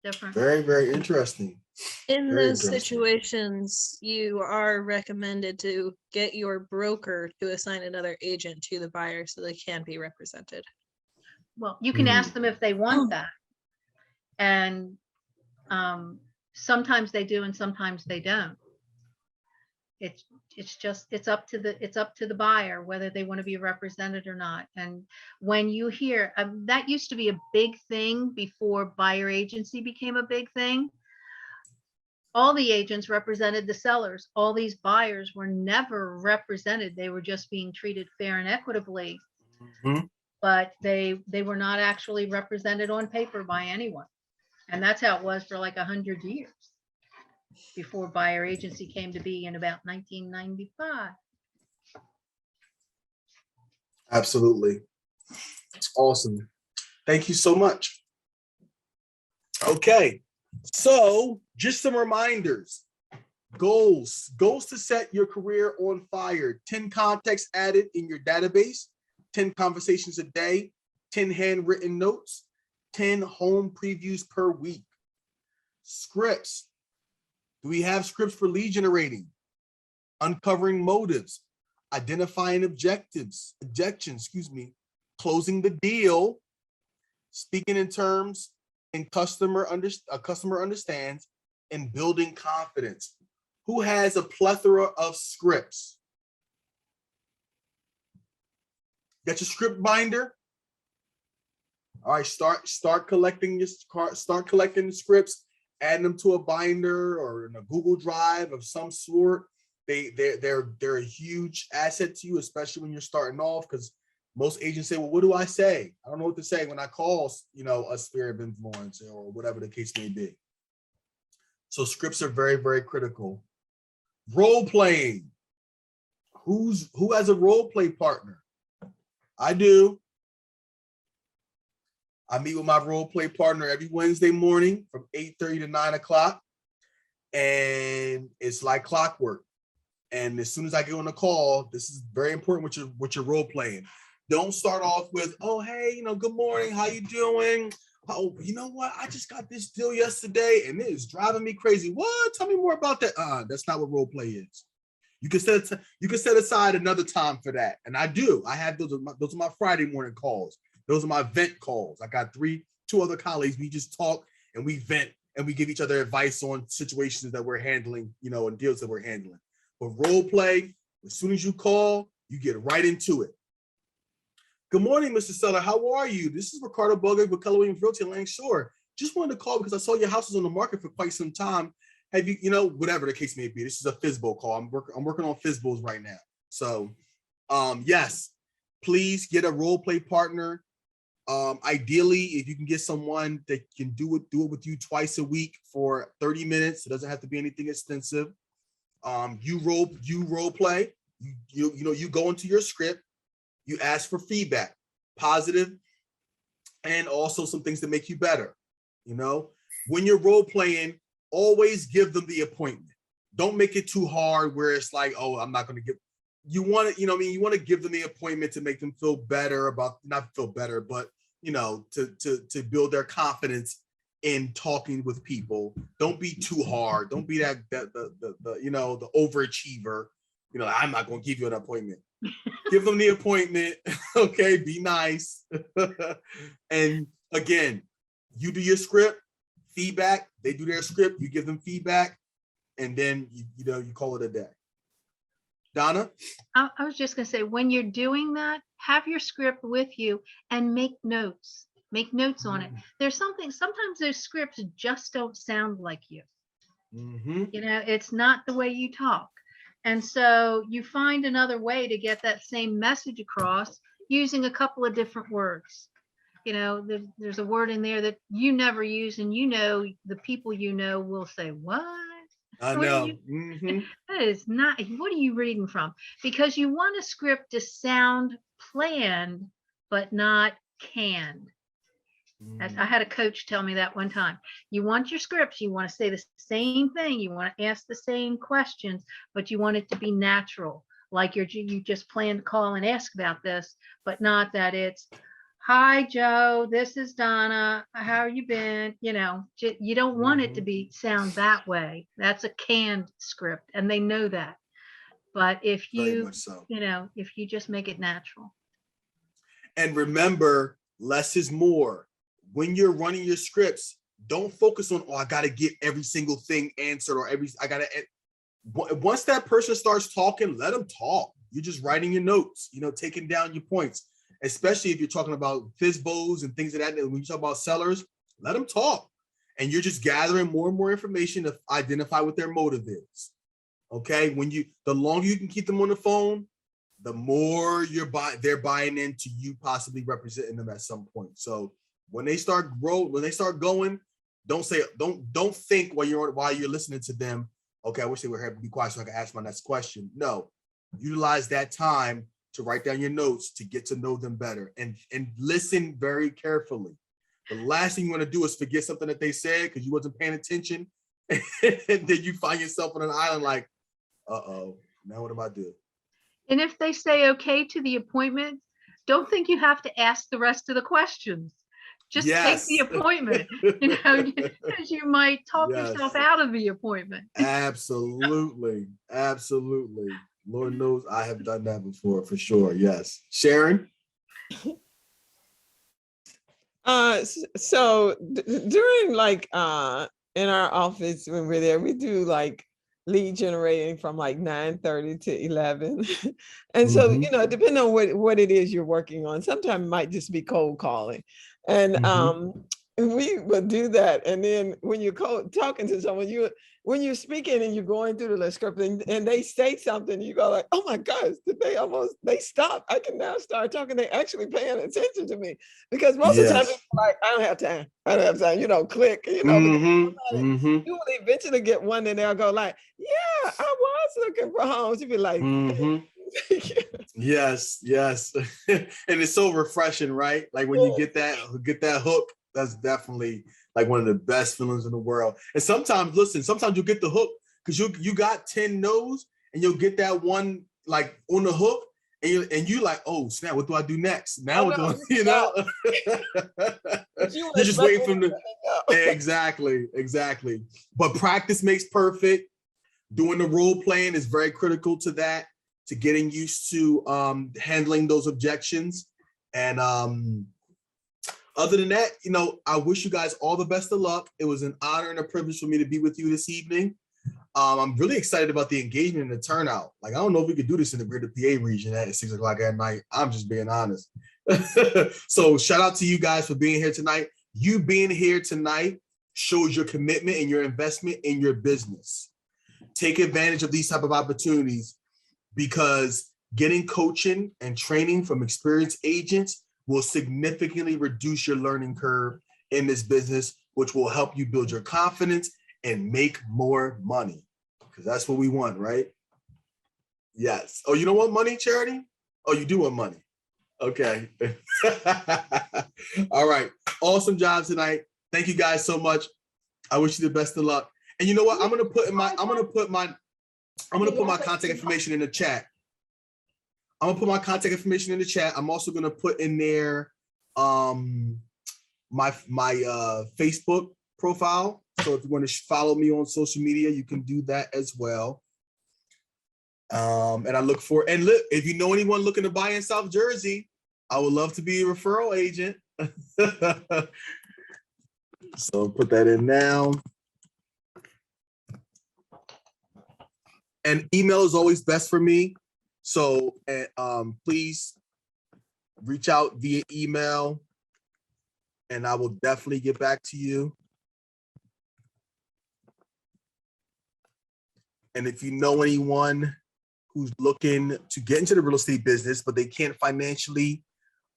S2: Different.
S1: Very, very interesting.
S3: In those situations, you are recommended to get your broker to assign another agent to the buyer so they can be represented.
S2: Well, you can ask them if they want that. And sometimes they do and sometimes they don't. It's up to the buyer whether they want to be represented or not. And when you hear that used to be a big thing before buyer agency became a big thing. all the agents represented the sellers. All these buyers were never represented. They were just being treated fair and equitably, but they were not actually represented on paper by anyone. And that's how it was for like 100 years before buyer agency came to be in about 1995.
S1: Absolutely. Awesome. Thank you so much. Okay, so just some reminders. Goals to set your career on fire. 10 contacts added in your database, 10 conversations a day, 10 handwritten notes, 10 home previews per week. Scripts. Do we have scripts for lead generating? Uncovering motives, identifying objections, closing the deal, speaking in terms and customer understands, and building confidence. Who has a plethora of scripts? Got your script binder? All right, start collecting the scripts, adding them to a binder or in a Google Drive of some sort. They're a huge asset to you, especially when you're starting off, because most agents say, well, what do I say? I don't know what to say when I call, a sphere of influence or whatever the case may be. So scripts are very, very critical. Role playing. Who has a role play partner? I do. I meet with my role play partner every Wednesday morning from 8:30 to 9 o'clock. And it's like clockwork. And as soon as I get on the call, this is very important what you're role playing. Don't start off with, oh, hey, good morning, how you doing? Oh, you know what? I just got this deal yesterday and it is driving me crazy. What? Tell me more about that. That's not what role play is. You can set aside another time for that. And I do. I have those are my Friday morning calls. Those are my vent calls. I got two other colleagues. We just talk and we vent and we give each other advice on situations that we're handling, and deals that we're handling. But role play, as soon as you call, you get right into it. Good morning, Mr. Seller. How are you? This is Ricardo Belgrave with Keller Williams Realty in Langshore. Just wanted to call because I saw your house was on the market for quite some time. Have you, whatever the case may be, this is a FSBO call. I'm working on FSBOs right now. So, yes, please get a role play partner. Ideally, if you can get someone that can do it with you twice a week for 30 minutes. It doesn't have to be anything extensive. You role play. You go into your script. You ask for feedback, positive, and also some things to make you better. When you're role playing, always give them the appointment. Don't make it too hard where it's like, oh, I'm not going to give. You want to, you want to give them the appointment to make them feel better not feel better, but to build their confidence in talking with people. Don't be too hard. Don't be the overachiever. I'm not going to give you an appointment. Give them the appointment. Okay, be nice. And again, you do your script, feedback. They do their script. You give them feedback, and then you call it a day. Donna?
S2: I was just going to say, when you're doing that, have your script with you and make notes. Make notes on it. There's sometimes those scripts just don't sound like you. It's not the way you talk. And so you find another way to get that same message across using a couple of different words. There's a word in there that you never use, and the people will say, what?
S1: I know.
S2: That is not, what are you reading from? Because you want a script to sound planned, but not canned. I had a coach tell me that one time. You want your scripts, you want to say the same thing, you want to ask the same questions, but you want it to be natural. Like you just plan to call and ask about this, but not that it's, hi, Joe, this is Donna. How have you been? You don't want it to sound that way. That's a canned script, and they know that. But if you, if you just make it natural.
S1: And remember, less is more. When you're running your scripts, don't focus on, I got to get every single thing answered once that person starts talking, let them talk. You're just writing your notes, taking down your points, especially if you're talking about FSBOs and things of that. When you talk about sellers, let them talk. and you're just gathering more and more information to identify what their motive is. Okay, the longer you can keep them on the phone, the more they're buying into you possibly representing them at some point. So when they start going, don't think while you're listening to them, okay, I wish they were here to be quiet so I can ask my next question. No, utilize that time to write down your notes to get to know them better and listen very carefully. The last thing you want to do is forget something that they said because you wasn't paying attention, and then you find yourself on an island like, uh-oh, now what do I do?
S2: And if they say okay to the appointment, don't think you have to ask the rest of the questions. Just take the appointment, because you might talk yourself out of the appointment.
S1: Absolutely. Absolutely. Lord knows I have done that before, for sure. Yes. Sharon?
S7: So during like in our office when we're there, we do like lead generating from like 9:30 to 11. And so, depending on what it is you're working on, sometimes it might just be cold calling. And we will do that. And then when you're talking to someone, when you're speaking and you're going through the script and they say something, you go like, oh my gosh, they stop. I can now start talking. They actually paying attention to me. Because most of the time it's like, I don't have time, click, you will eventually get one and they'll go like, yeah, I was looking for homes. You'd be like,
S1: Yes. And it's so refreshing, right? Like when you get that hook, that's definitely like one of the best feelings in the world. And sometimes you'll get the hook because you got 10 no's and you'll get that one like on the hook and you like, oh snap, what do I do next? Now what do I, You're just waiting for them to, exactly. But practice makes perfect. Doing the role playing is very critical to that, to getting used to handling those objections. And other than that, I wish you guys all the best of luck. It was an honor and a privilege for me to be with you this evening. I'm really excited about the engagement and the turnout. Like, I don't know if we could do this in the greater PA region at 6 o'clock at night. I'm just being honest. So shout out to you guys for being here tonight. You being here tonight shows your commitment and your investment in your business. Take advantage of these type of opportunities because getting coaching and training from experienced agents will significantly reduce your learning curve in this business, which will help you build your confidence and make more money. Because that's what we want, right? Yes. Oh, you don't want money, Charity? Oh, you do want money. Okay. All right. Awesome job tonight. Thank you guys so much. I wish you the best of luck. And you know what? I'm gonna put my contact information in the chat. I'm gonna put my contact information in the chat. I'm also gonna put in there my Facebook profile. So if you want to follow me on social media, you can do that as well. And I look for, and look, if you know anyone looking to buy in South Jersey, I would love to be a referral agent. So put that in now. And email is always best for me. So please reach out via email and I will definitely get back to you. And if you know anyone who's looking to get into the real estate business, but they can't financially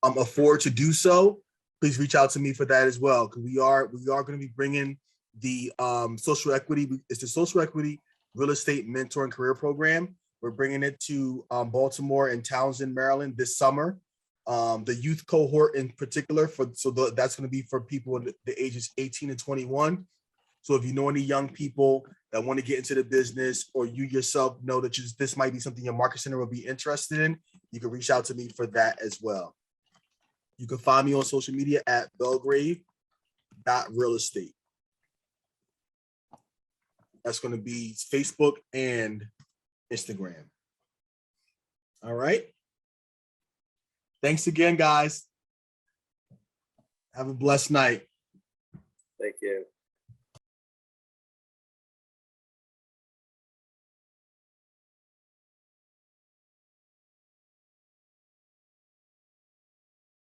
S1: afford to do so, please reach out to me for that as well. Because we are going to be bringing the social equity. It's the social equity real estate mentor and career program. We're bringing it to Baltimore and Townsend, Maryland this summer. The youth cohort in particular, that's going to be for people in the ages 18 and 21. So if you know any young people that want to get into the business, or you yourself know that this might be something your market center will be interested in, you can reach out to me for that as well. You can find me on social media at belgrave.realestate. That's going to be Facebook and Instagram. All right. Thanks again, guys. Have a blessed night.
S4: Thank you.